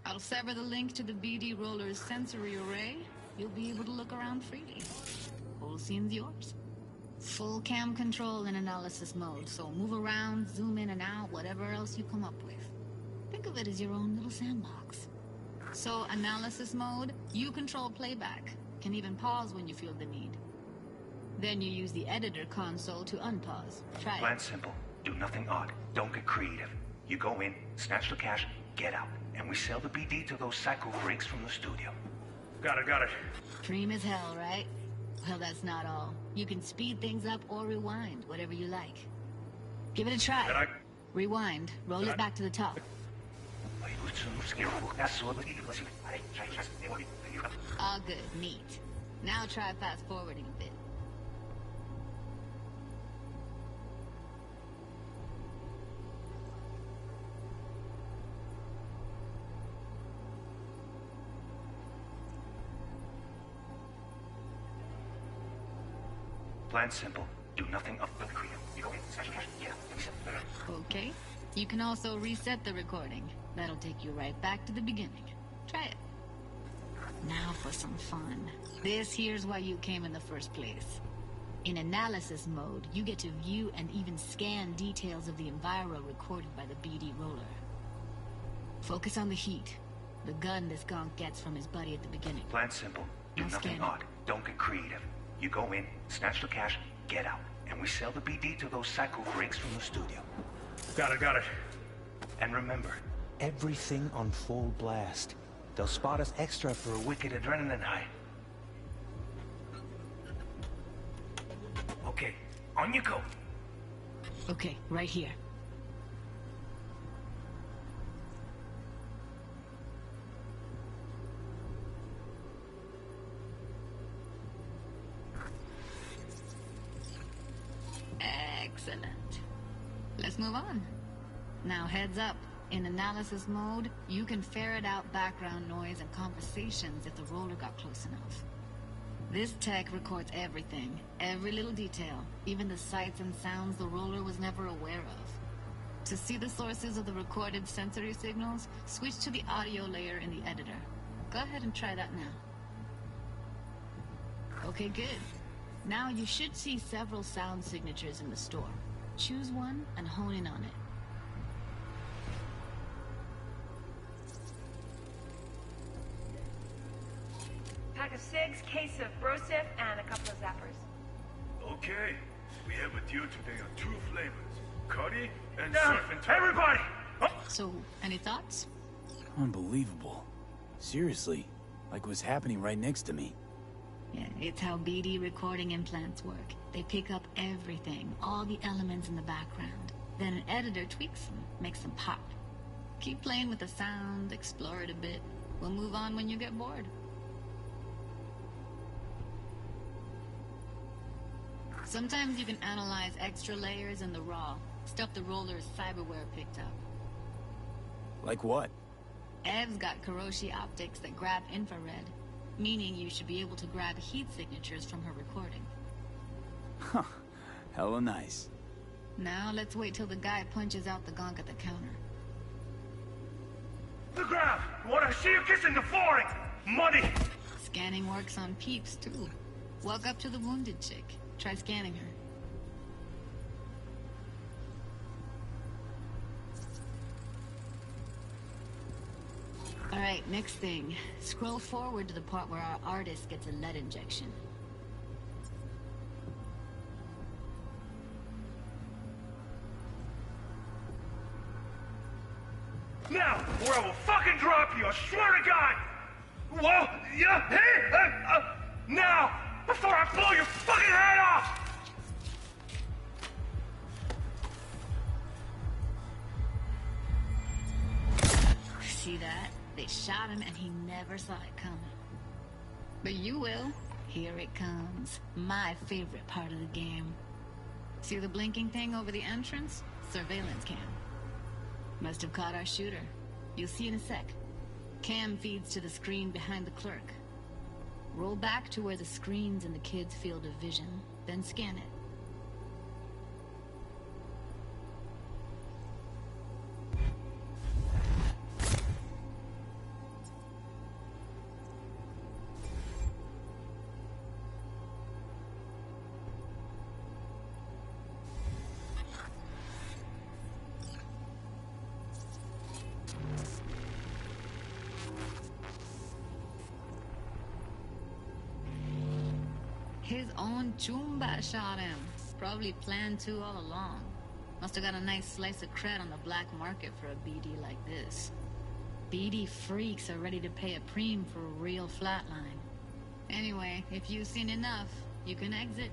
I'll sever the link to the BD Roller's sensory array. You'll be able to look around freely. Whole scene's yours. Full cam control in analysis mode, so move around, zoom in and out, whatever else you come up with. Think of it as your own little sandbox. So, analysis mode, you control playback. Can even pause when you feel the need. Then you use the editor console to unpause. Try it. Plan simple. Do nothing odd. Don't get creative. You go in, snatch the cash, get out. And we sell the BD to those psycho freaks from the studio. Got it. Cream as hell, right? Well, that's not all. You can speed things up or rewind, whatever you like. Give it a try. Rewind. Roll it back to the top. All good. Neat. Now try fast forwarding a bit. Plan simple. Do nothing of the creative. You go in, snatch the cash, get out. Okay. You can also reset the recording. That'll take you right back to the beginning. Try it. Now for some fun. This here's why you came in the first place. In analysis mode, you get to view and even scan details of the enviro recorded by the BD Roller. Focus on the heat. The gun this gonk gets from his buddy at the beginning. Plan simple. Do nothing odd. Don't get creative. You go in, snatch the cash, get out. And we sell the BD to those psycho freaks from the studio. Got it. And remember, everything on full blast. They'll spot us extra for a wicked adrenaline high. Okay, on you go. Okay, right here. Excellent. Let's move on. Now heads up. In analysis mode, you can ferret out background noise and conversations if the roller got close enough. This tech records everything, every little detail, even the sights and sounds the roller was never aware of. To see the sources of the recorded sensory signals, switch to the audio layer in the editor. Go ahead and try that now. Okay, good. Now you should see several sound signatures in the store. Choose one and hone in on it. Pack of cigs, case of Brosif, and a couple of zappers. Okay, we have a deal today on 2 flavors. Curry and surf and turf. Everybody! So, any thoughts? Unbelievable. Seriously, like what's happening right next to me. Yeah, it's how BD recording implants work. They pick up everything, all the elements in the background. Then an editor tweaks them, makes them pop. Keep playing with the sound, explore it a bit. We'll move on when you get bored. Sometimes you can analyze extra layers in the raw, stuff the roller's cyberware picked up. Like what? Ev's got Kuroshi optics that grab infrared, meaning you should be able to grab heat signatures from her recording. Huh. Hella nice. Now let's wait till the guy punches out the gonk at the counter. The ground! What I see you kissing the flooring! Money! Scanning works on peeps, too. Walk up to the wounded chick. Try scanning her. Alright, next thing. Scroll forward to the part where our artist gets a lead injection. Now, or I will fucking drop you, I swear to God! Whoa, yeah, hey, now, before I blow your fucking head off! See that? They shot him and he never saw it coming. But you will. Here it comes. My favorite part of the game. See the blinking thing over the entrance? Surveillance cam. Must have caught our shooter. You'll see in a sec. Cam feeds to the screen behind the clerk. Roll back to where the screen's in the kid's field of vision, then scan it. His own Chumba shot him. Probably planned to all along. Must have got a nice slice of cred on the black market for a BD like this. BD freaks are ready to pay a preem for a real flatline. Anyway, if you've seen enough, you can exit.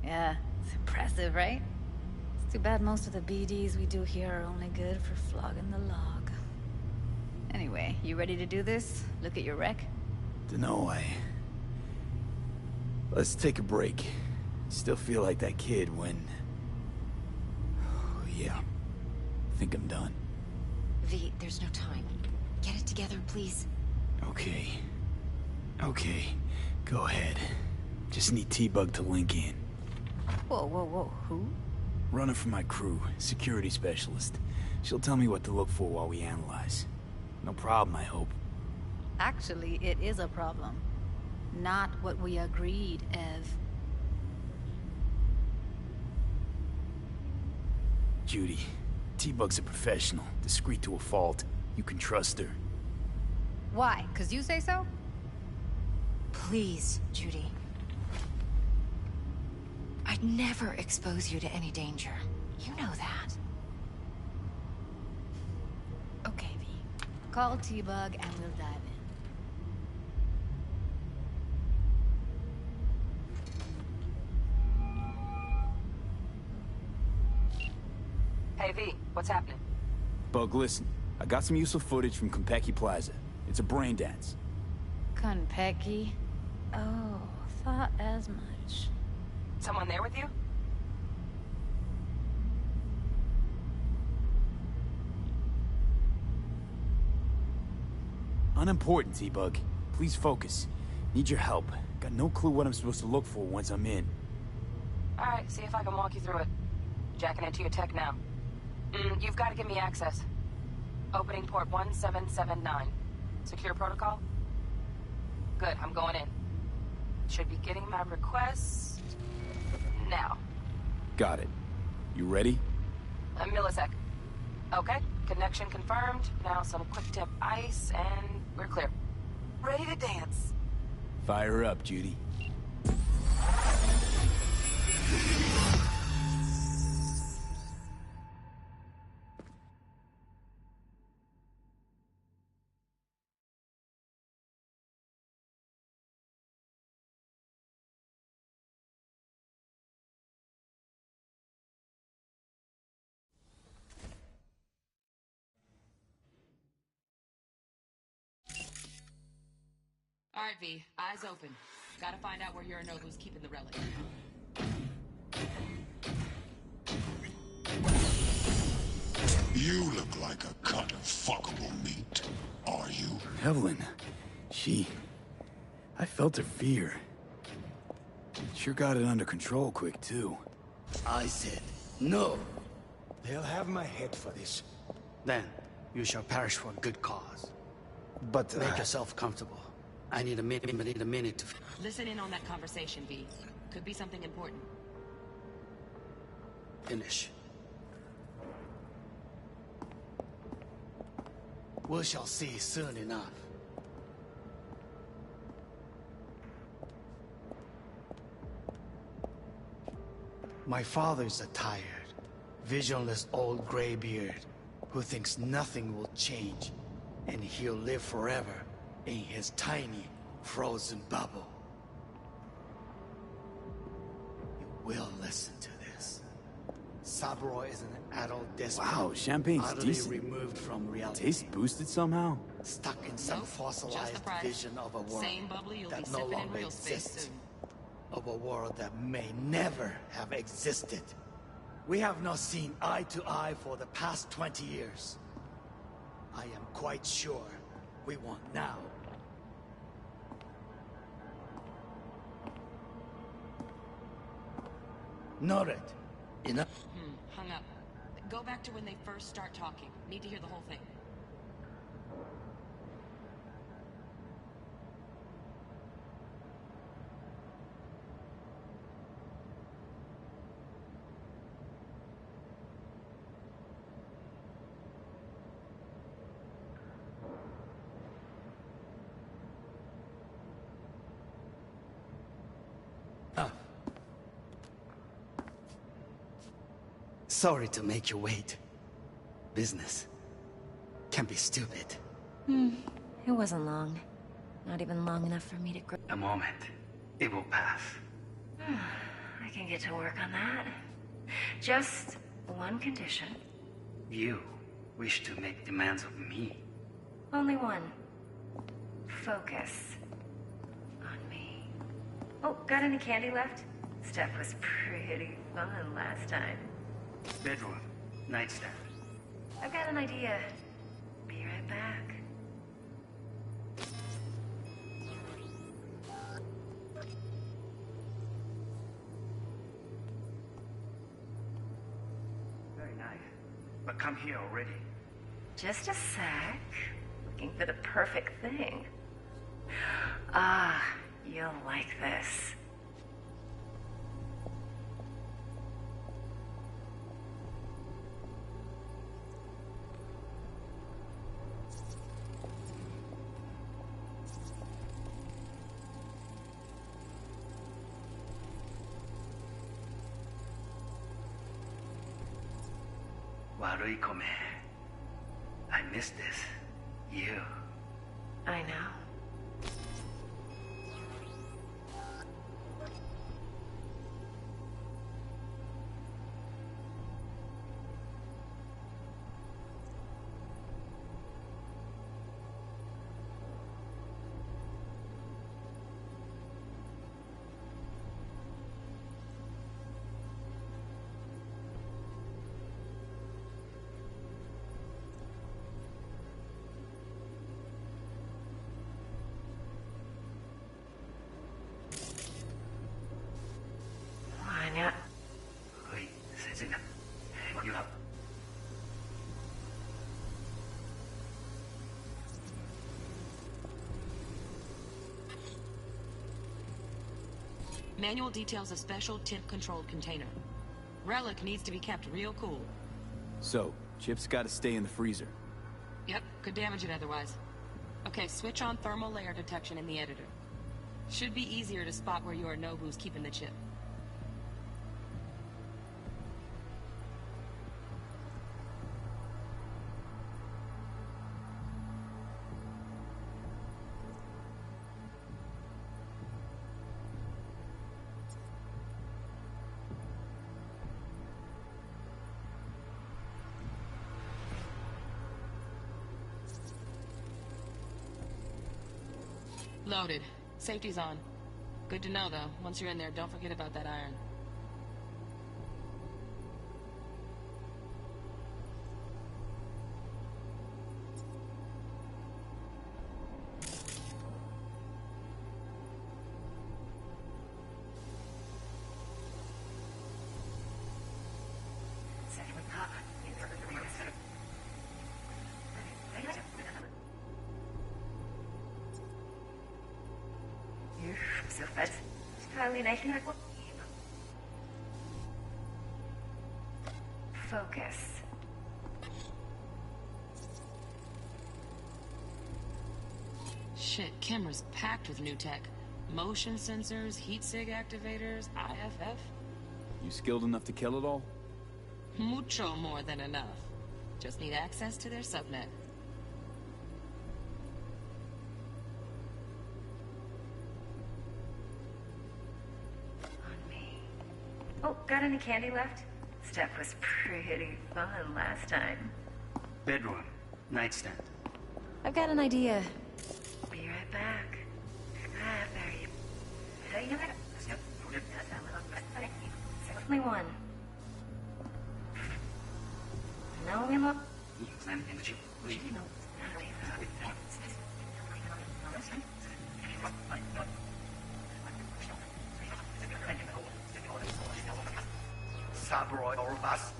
Yeah, it's impressive, right? It's too bad most of the BDs we do here are only good for flogging the log. Anyway, you ready to do this? Look at your wreck? Dunno, Let's take a break. Still feel like that kid when... Oh, yeah. I think I'm done. V, there's no time. Get it together, please. Okay. Okay. Go ahead. Just need T-Bug to link in. Whoa, whoa, whoa, who? Runner for my crew, security specialist. She'll tell me what to look for while we analyze. No problem, I hope. Actually, it is a problem. Not what we agreed, Ev. Judy, T-Bug's a professional, discreet to a fault. You can trust her. Why? 'Cause you say so? Please, Judy. I'd never expose you to any danger. You know that. Okay, V. Call T-Bug and we'll dive in. Hey, V, what's happening? Bug, listen. I got some useful footage from Konpeki Plaza. It's a brain dance. Konpeki? Oh, thought as much. Someone there with you? Unimportant, T-Bug. Please focus. Need your help. Got no clue what I'm supposed to look for once I'm in. Alright, see if I can walk you through it. Jacking into your tech now. You've got to give me access. Opening port 1779. Secure protocol? Good, I'm going in. Should be getting my request now. Got it. You ready? A millisec. Okay, connection confirmed. Now some quick tip ice, and we're clear. Ready to dance. Fire her up, Judy. All right, V. Eyes open. Gotta find out where Yorinobu's keeping the relic. You look like a cut of fuckable meat. Are you? Evelyn. I felt her fear. Sure got it under control quick, too. I said, no. They'll have my head for this. Then, you shall perish for a good cause. But make yourself comfortable. I need a minute to... Listen in on that conversation, V. Could be something important. Finish. We shall see soon enough. My father's a tired, visionless old graybeard who thinks nothing will change, and he'll live forever in his tiny, frozen bubble. You will listen to this. Saburo is an adult despot. Wow, champagne's utterly decent. removed from reality. Taste boosted somehow? Stuck in some fossilized vision of a world that no longer exists. Of a world that may never have existed. We have not seen eye to eye for the past 20 years. I am quite sure we want now. Noted. Enough. Hung up. Go back to when they first start talking. Need to hear the whole thing. Sorry to make you wait. Business can be stupid. It wasn't long. Not even long enough for me to grow. A moment. It will pass. I can get to work on that. Just one condition. You wish to make demands of me. Only one. Focus on me. Oh, got any candy left? Stuff was pretty fun last time. Bedroom. Nightstand. I've got an idea. Be right back. but come here already. Just a sec. Looking for the perfect thing. Ah, you'll like this. Warui-kome. I miss this. You. I know. Manual details a special temp-controlled container. Relic needs to be kept real cool. So, Chip's gotta stay in the freezer. Yep, could damage it otherwise. Okay, switch on thermal layer detection in the editor. Should be easier to spot where Yorinobu's keeping the chip. Loaded. Safety's on. Good to know, though. Once you're in there, don't forget about that iron. Focus. Shit, camera's packed with new tech. Motion sensors, heat sig activators, IFF. You skilled enough to kill it all? Mucho more than enough. Just need access to their subnet. Oh, got any candy left? Stuff was pretty fun last time. Bedroom. Nightstand. I've got an idea. Be right back. Only one. No, we look. Samurai or bus.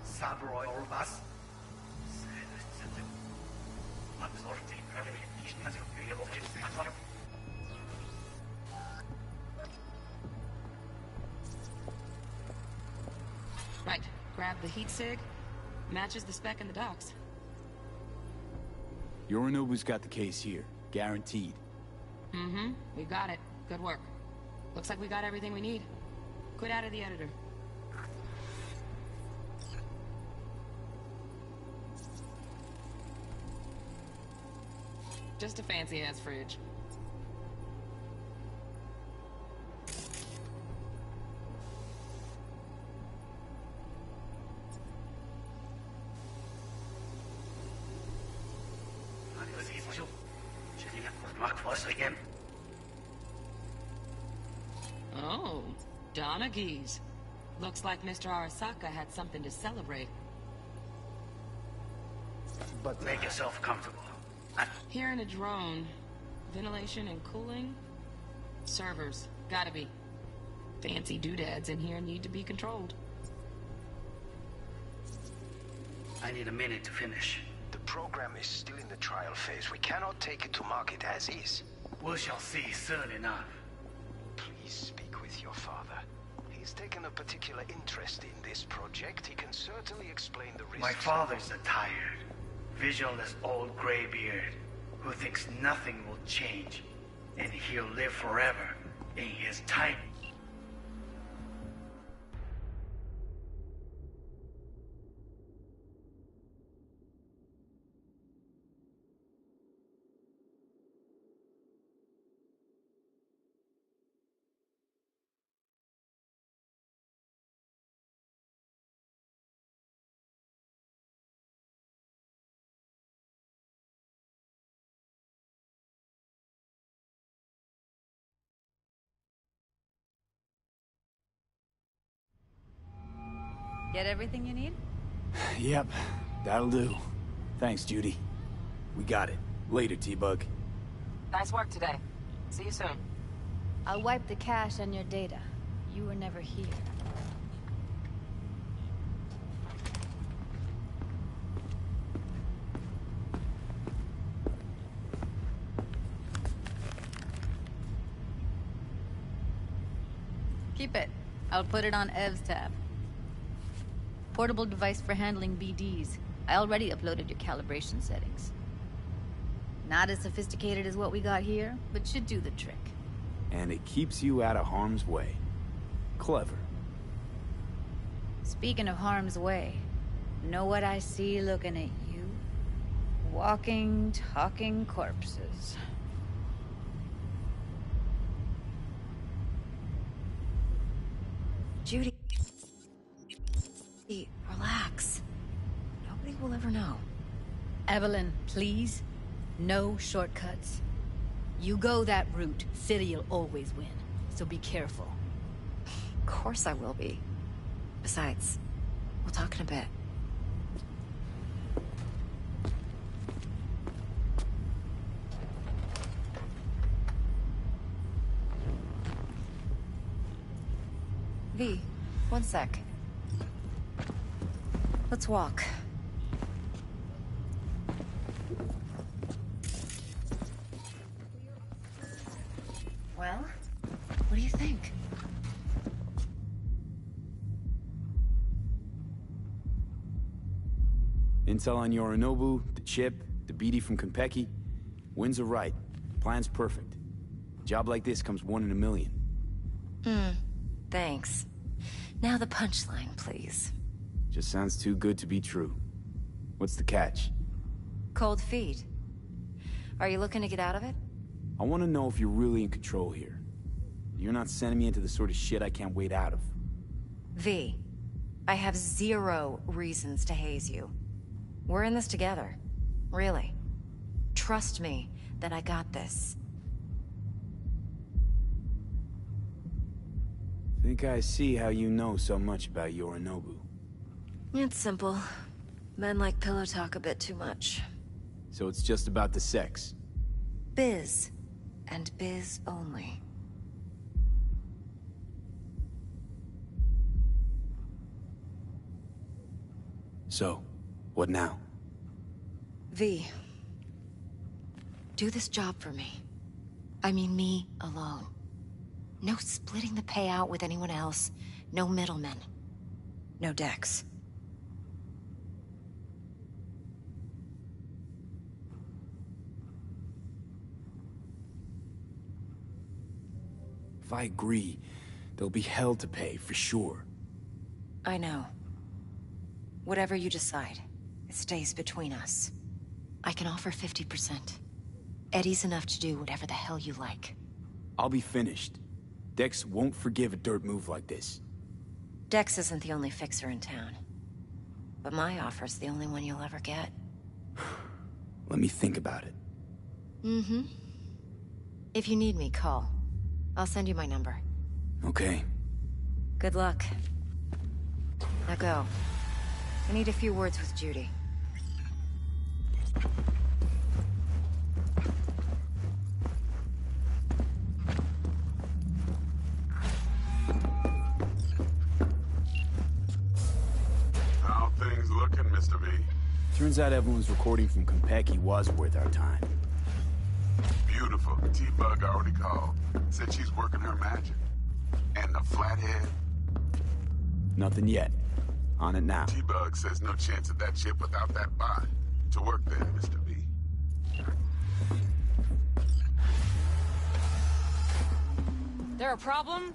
Samurai or bus. Right. Grab the heat sig. Matches the spec in the docs. Yorinobu's got the case here. Guaranteed. Mm-hmm. We got it. Good work. Looks like we got everything we need. Quit out of the editor. Just a fancy-ass fridge. Oh, Donaghys. Looks like Mr. Arasaka had something to celebrate. But make yourself comfortable. Here in a drone. Ventilation and cooling? Servers. Gotta be. Fancy doodads in here need to be controlled. I need a minute to finish. The program is still in the trial phase. We cannot take it to market as is. We shall see soon enough. Please speak with your father. He's taken a particular interest in this project. He can certainly explain the risks. My father's a tired, visionless old graybeard who thinks nothing will change, and he'll live forever in his time. Get everything you need? Yep, that'll do. Thanks, Judy. We got it. Later, T-Bug. Nice work today. See you soon. I'll wipe the cache on your data. You were never here. Keep it. I'll put it on Ev's tab. Portable device for handling BDs. I already uploaded your calibration settings. Not as sophisticated as what we got here, but should do the trick. And it keeps you out of harm's way. Clever. Speaking of harm's way, know what I see looking at you? Walking, talking corpses. Judy. Relax. Nobody will ever know. Evelyn, please. No shortcuts. You go that route, City'll always win. So be careful. Of course I will be. Besides, we'll talk in a bit. V, one sec. Let's walk. Well, what do you think? Intel on Yorinobu, the chip, the BD from Konpeki. Winds are right. Plan's perfect. A job like this comes 1 in a million. Thanks. Now the punchline, please. Just sounds too good to be true. What's the catch? Cold feet. Are you looking to get out of it? I want to know if you're really in control here. You're not sending me into the sort of shit I can't wait out of. V, I have 0 reasons to haze you. We're in this together. Really. Trust me that I got this. Think I see how you know so much about Yorinobu. It's simple. Men like pillow talk a bit too much. So it's just about the sex? Biz. And biz only. So, what now? V. Do this job for me. I mean me alone. No splitting the payout with anyone else. No middlemen. No Dex. If I agree, there'll be hell to pay, for sure. I know. Whatever you decide, it stays between us. I can offer 50%. Eddie's enough to do whatever the hell you like. I'll be finished. Dex won't forgive a dirt move like this. Dex isn't the only fixer in town. But my offer's the only one you'll ever get. Let me think about it. Mm-hmm. If you need me, call. I'll send you my number. Okay. Good luck. Now go. I need a few words with Judy. How things looking, Mr. V? Turns out everyone's recording from Konpeki was worth our time. Beautiful. T-Bug already called. Said she's working her magic. And the flathead? Nothing yet. On it now. T-Bug says no chance of that ship without that bot. To work then, Mr. B. There a problem?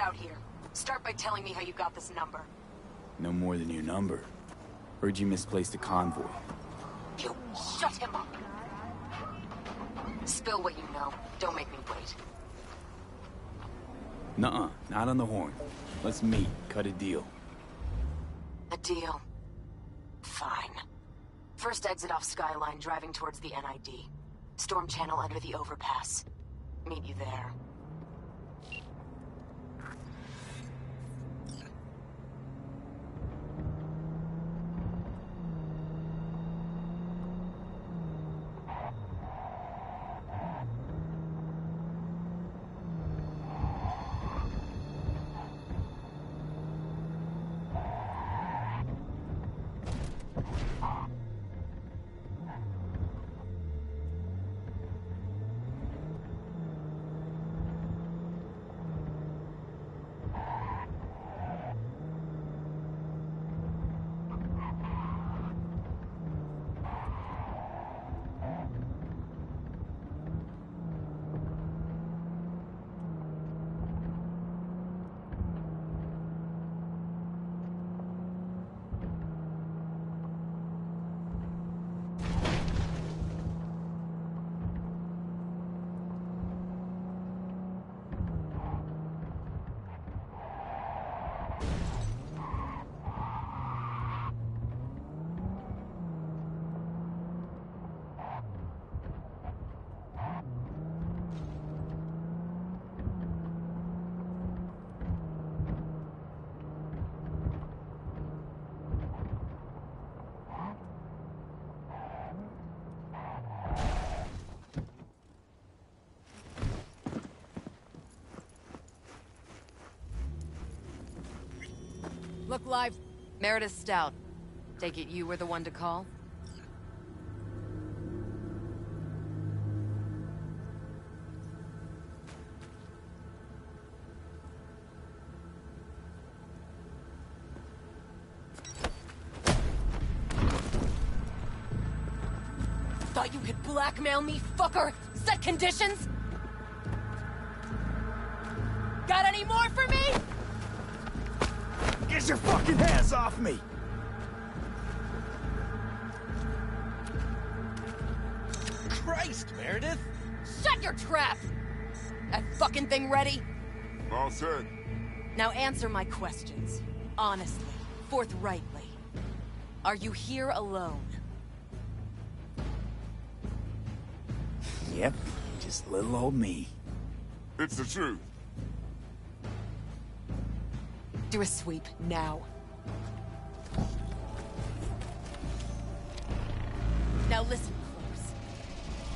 Out here. Start by telling me how you got this number. No more than your number. Heard you misplaced a convoy. You shut him up. Spill what you know. Don't make me wait. Nuh-uh, not on the horn. Let's meet, cut a deal. A deal? Fine. First exit off Skyline, driving towards the NID. Storm channel under the overpass. Meet you there. Look live. Meredith Stout. Take it you were the one to call? Thought you could blackmail me, fucker? Set conditions? Got any more for me? Get your fucking hands off me! Christ, Meredith! Shut your trap! That fucking thing ready? All set. Now answer my questions. Honestly, forthrightly. Are you here alone? Yep, just little old me. It's the truth. Do a sweep, now. Now listen close.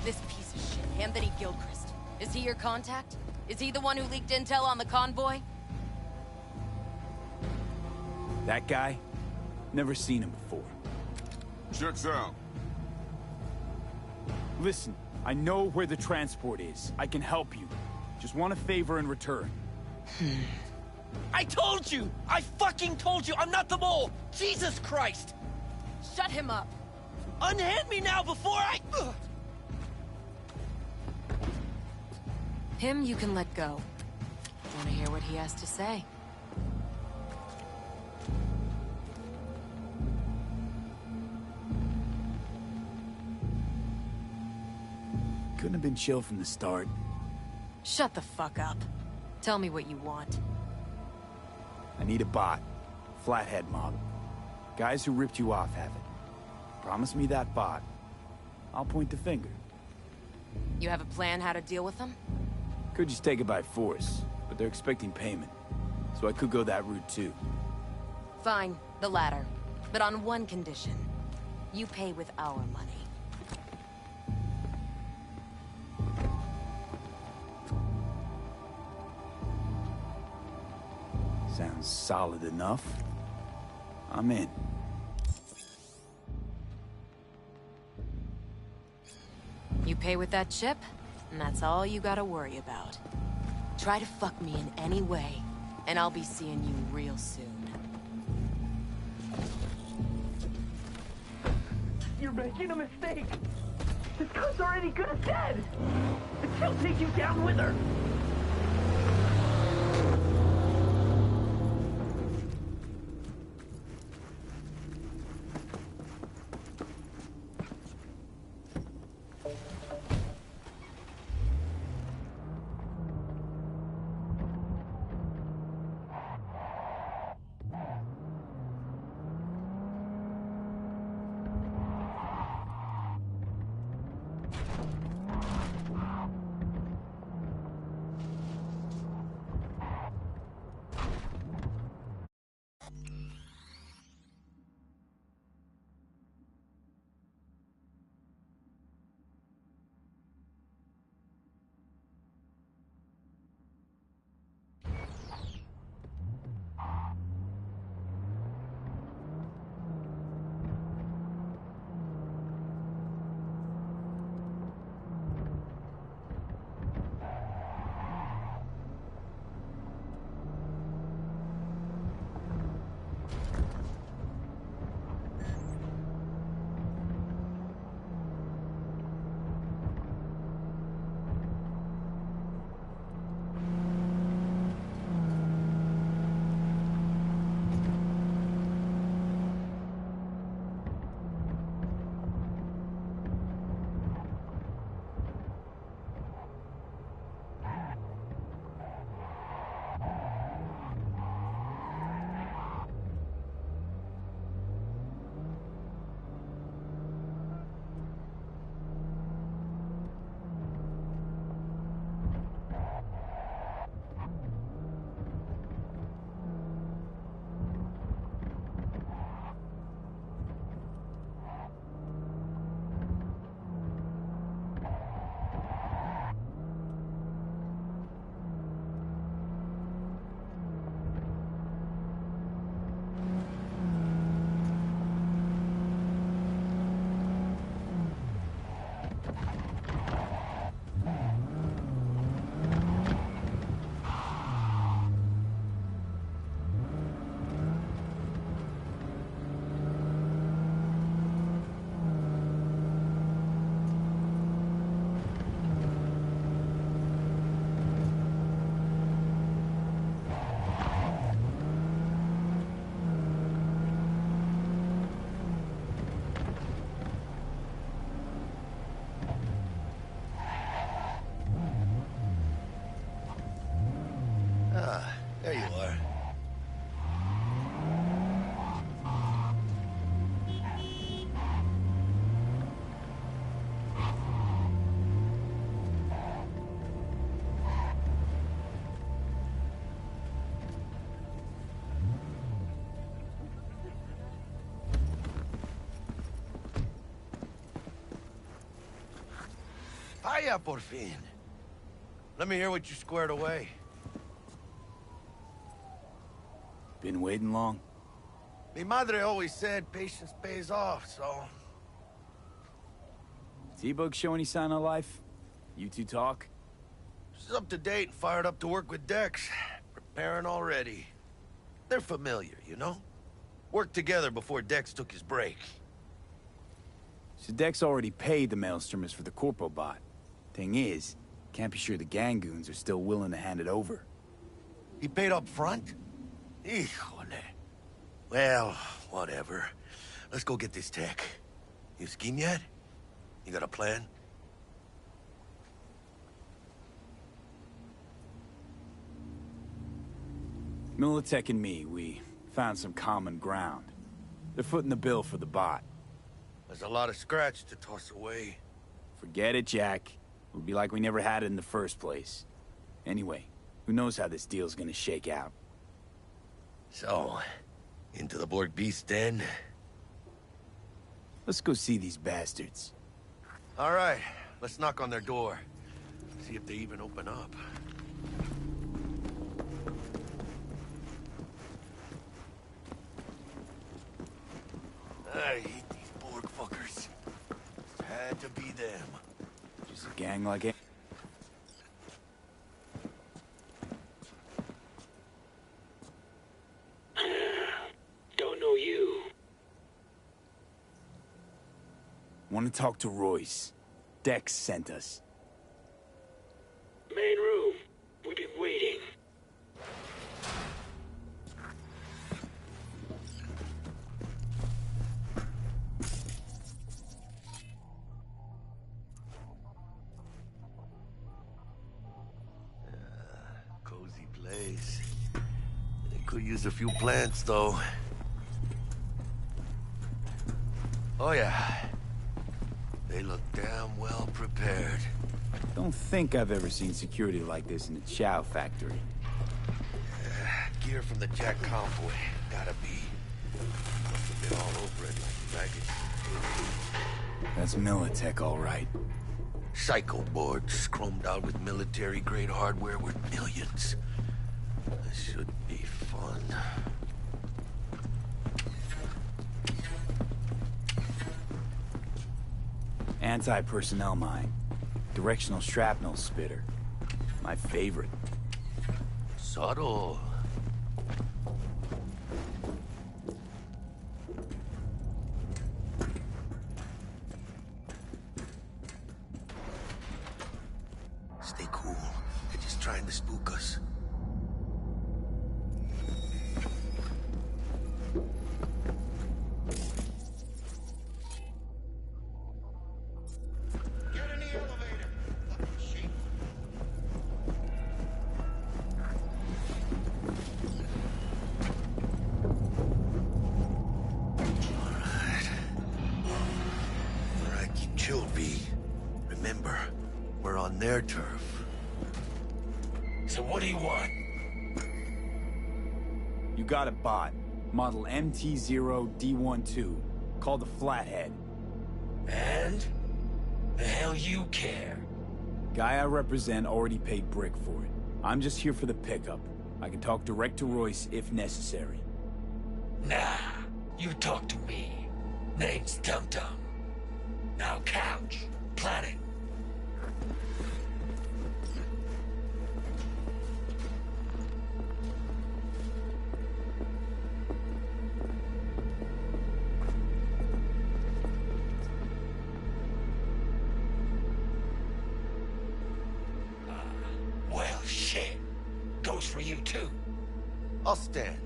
This piece of shit, Anthony Gilchrist. Is he your contact? Is he the one who leaked intel on the convoy? That guy? Never seen him before. Checks out. Listen, I know where the transport is. I can help you. Just want a favor in return. I told you! I fucking told you! I'm not the mole! Jesus Christ! Shut him up! Unhand me now before I... Him you can let go. Wanna hear what he has to say? Couldn't have been chill from the start. Shut the fuck up. Tell me what you want. I need a bot. Flathead model. Guys who ripped you off have it. Promise me that bot. I'll point the finger. You have a plan how to deal with them? Could just take it by force, but they're expecting payment. So I could go that route too. Fine, the latter. But on one condition. You pay with our money. Sounds solid enough. I'm in. You pay with that chip, and that's all you gotta worry about. Try to fuck me in any way, and I'll be seeing you real soon. You're making a mistake! This cunt's already good as dead! And she'll take you down with her! Hiya, por fin. Let me hear what you squared away. Been waiting long? Mi madre always said patience pays off, so... T-Bug show any sign of life? You two talk? She's up to date and fired up to work with Dex. Preparing already. They're familiar, you know? Worked together before Dex took his break. So Dex already paid the Maelstromers for the Corpo bot. Thing is, can't be sure the Gangoons are still willing to hand it over. He paid up front? Híjole. Well, whatever. Let's go get this tech. You scheme yet? You got a plan? Militech and me, we found some common ground. They're footing the bill for the bot. There's a lot of scratch to toss away. Forget it, Jack. It'll be like we never had it in the first place. Anyway, who knows how this deal's gonna shake out. So, into the Borg Beast Den? Let's go see these bastards. All right, let's knock on their door. See if they even open up. I hate these Borg fuckers. Had to be them. Just a gang like it. Don't know you. Want to talk to Royce. Dex sent us. Main room. We've been waiting. Cozy place. They could use a few plants, though. Oh, yeah. They look damn well prepared. Don't think I've ever seen security like this in a chow factory. Gear from the Jack convoy. Gotta be. Must have been all over it like baggage. That's Militech, all right. Psycho boards, chromed out with military-grade hardware worth millions. This should be fun. Anti-personnel mine. Directional shrapnel spitter. My favorite. Subtle. Stay cool. They're just trying to spook us. Remember, we're on their turf. So what do you want? You got a bot. Model MT0D12. Called the Flathead. And? The hell you care? Guy I represent already paid Brick for it. I'm just here for the pickup. I can talk direct to Royce if necessary. Nah, you talk to me. Name's Dum Dum. Now couch. Planet. Well, shit. Goes for you, too. I'll stand.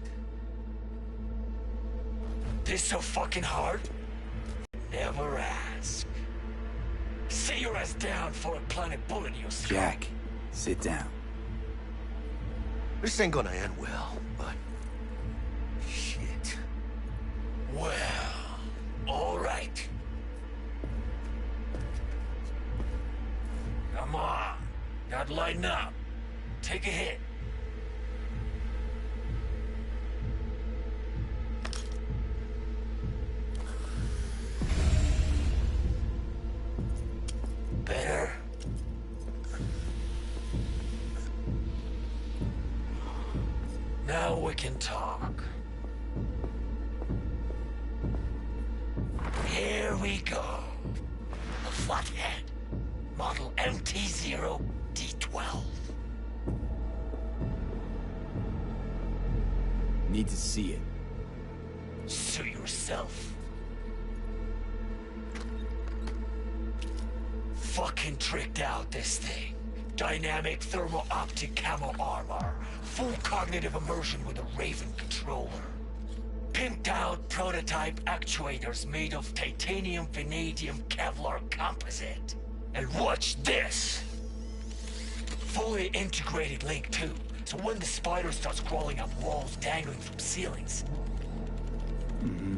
This so fucking hard? Never ask. Sit your ass down for a planet bullet in your skull. Jack, sit down. This ain't gonna end well, but... shit. Well, all right. Come on. Gotta lighten up. Take a hit. Better? Now we can talk. Here we go. A flathead. Model MT-0D12. Need to see it. Sue yourself. Fucking tricked out this thing. Dynamic thermo-optic camo armor. Full cognitive immersion with a Raven controller. Pimped out prototype actuators made of titanium, vanadium, Kevlar composite. And watch this! Fully integrated link too, so when the spider starts crawling up walls dangling from ceilings. Mm-hmm.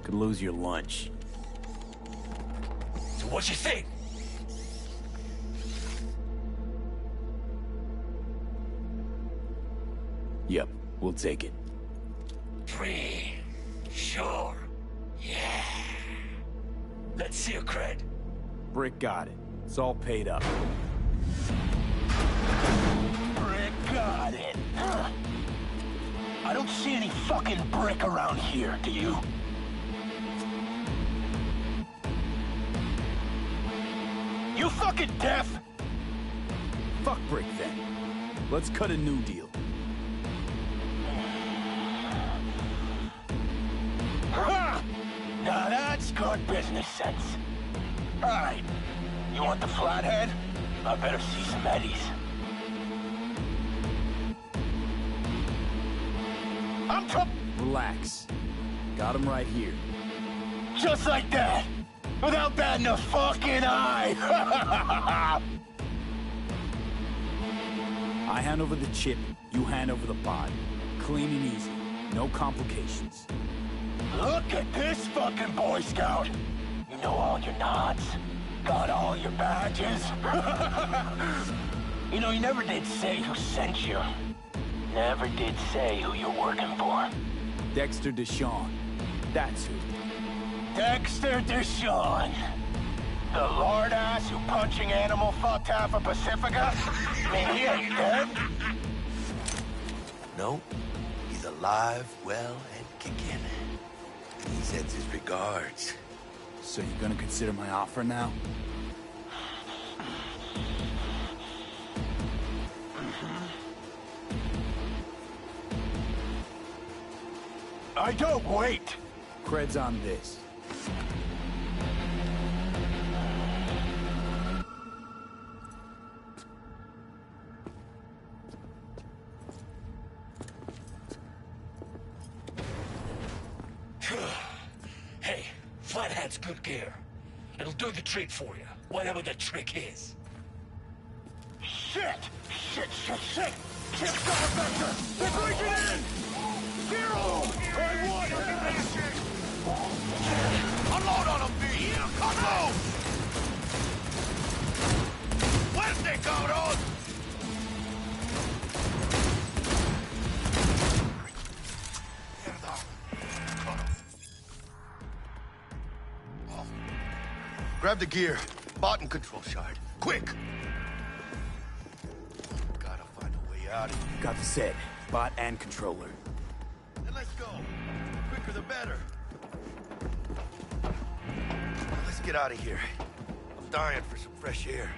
Could lose your lunch. So what you think? Yep, we'll take it. Free. Sure. Yeah. Let's see your cred. Brick got it. It's all paid up. Brick got it. I don't see any fucking brick around here, do you? You fucking deaf? Fuck Brick then. Let's cut a new deal. Ha! Now that's good business sense. Alright, you want the flathead? I better see some eddies. Relax. Got him right here. Just like that! Without batting a fucking eye! I hand over the chip, you hand over the bot. Clean and easy. No complications. Look at this fucking Boy Scout! You know all your nods? Got all your badges? You know, you never did say who sent you. Never did say who you're working for. Dexter Deshawn. That's who. Dexter Deshawn. The lord ass who punching animal fucked half of Pacifica? I mean, he ain't dead. No, he's alive, well, and kicking. He sends his regards. So you gonna consider my offer now? I don't wait. Cred's on this. Hey, Flathead's good gear. It'll do the trick for you, whatever the trick is. Shit! Shit! Chip's got a vector! They're breaking in! Zero! I want it! Unload on him, B! Come on! Fuerte, cabrón! Grab the gear. Bot and control shard. Quick! Gotta find a way out of here. Got the set. Bot and controller. Then let's go. The quicker the better. Let's get out of here. I'm dying for some fresh air.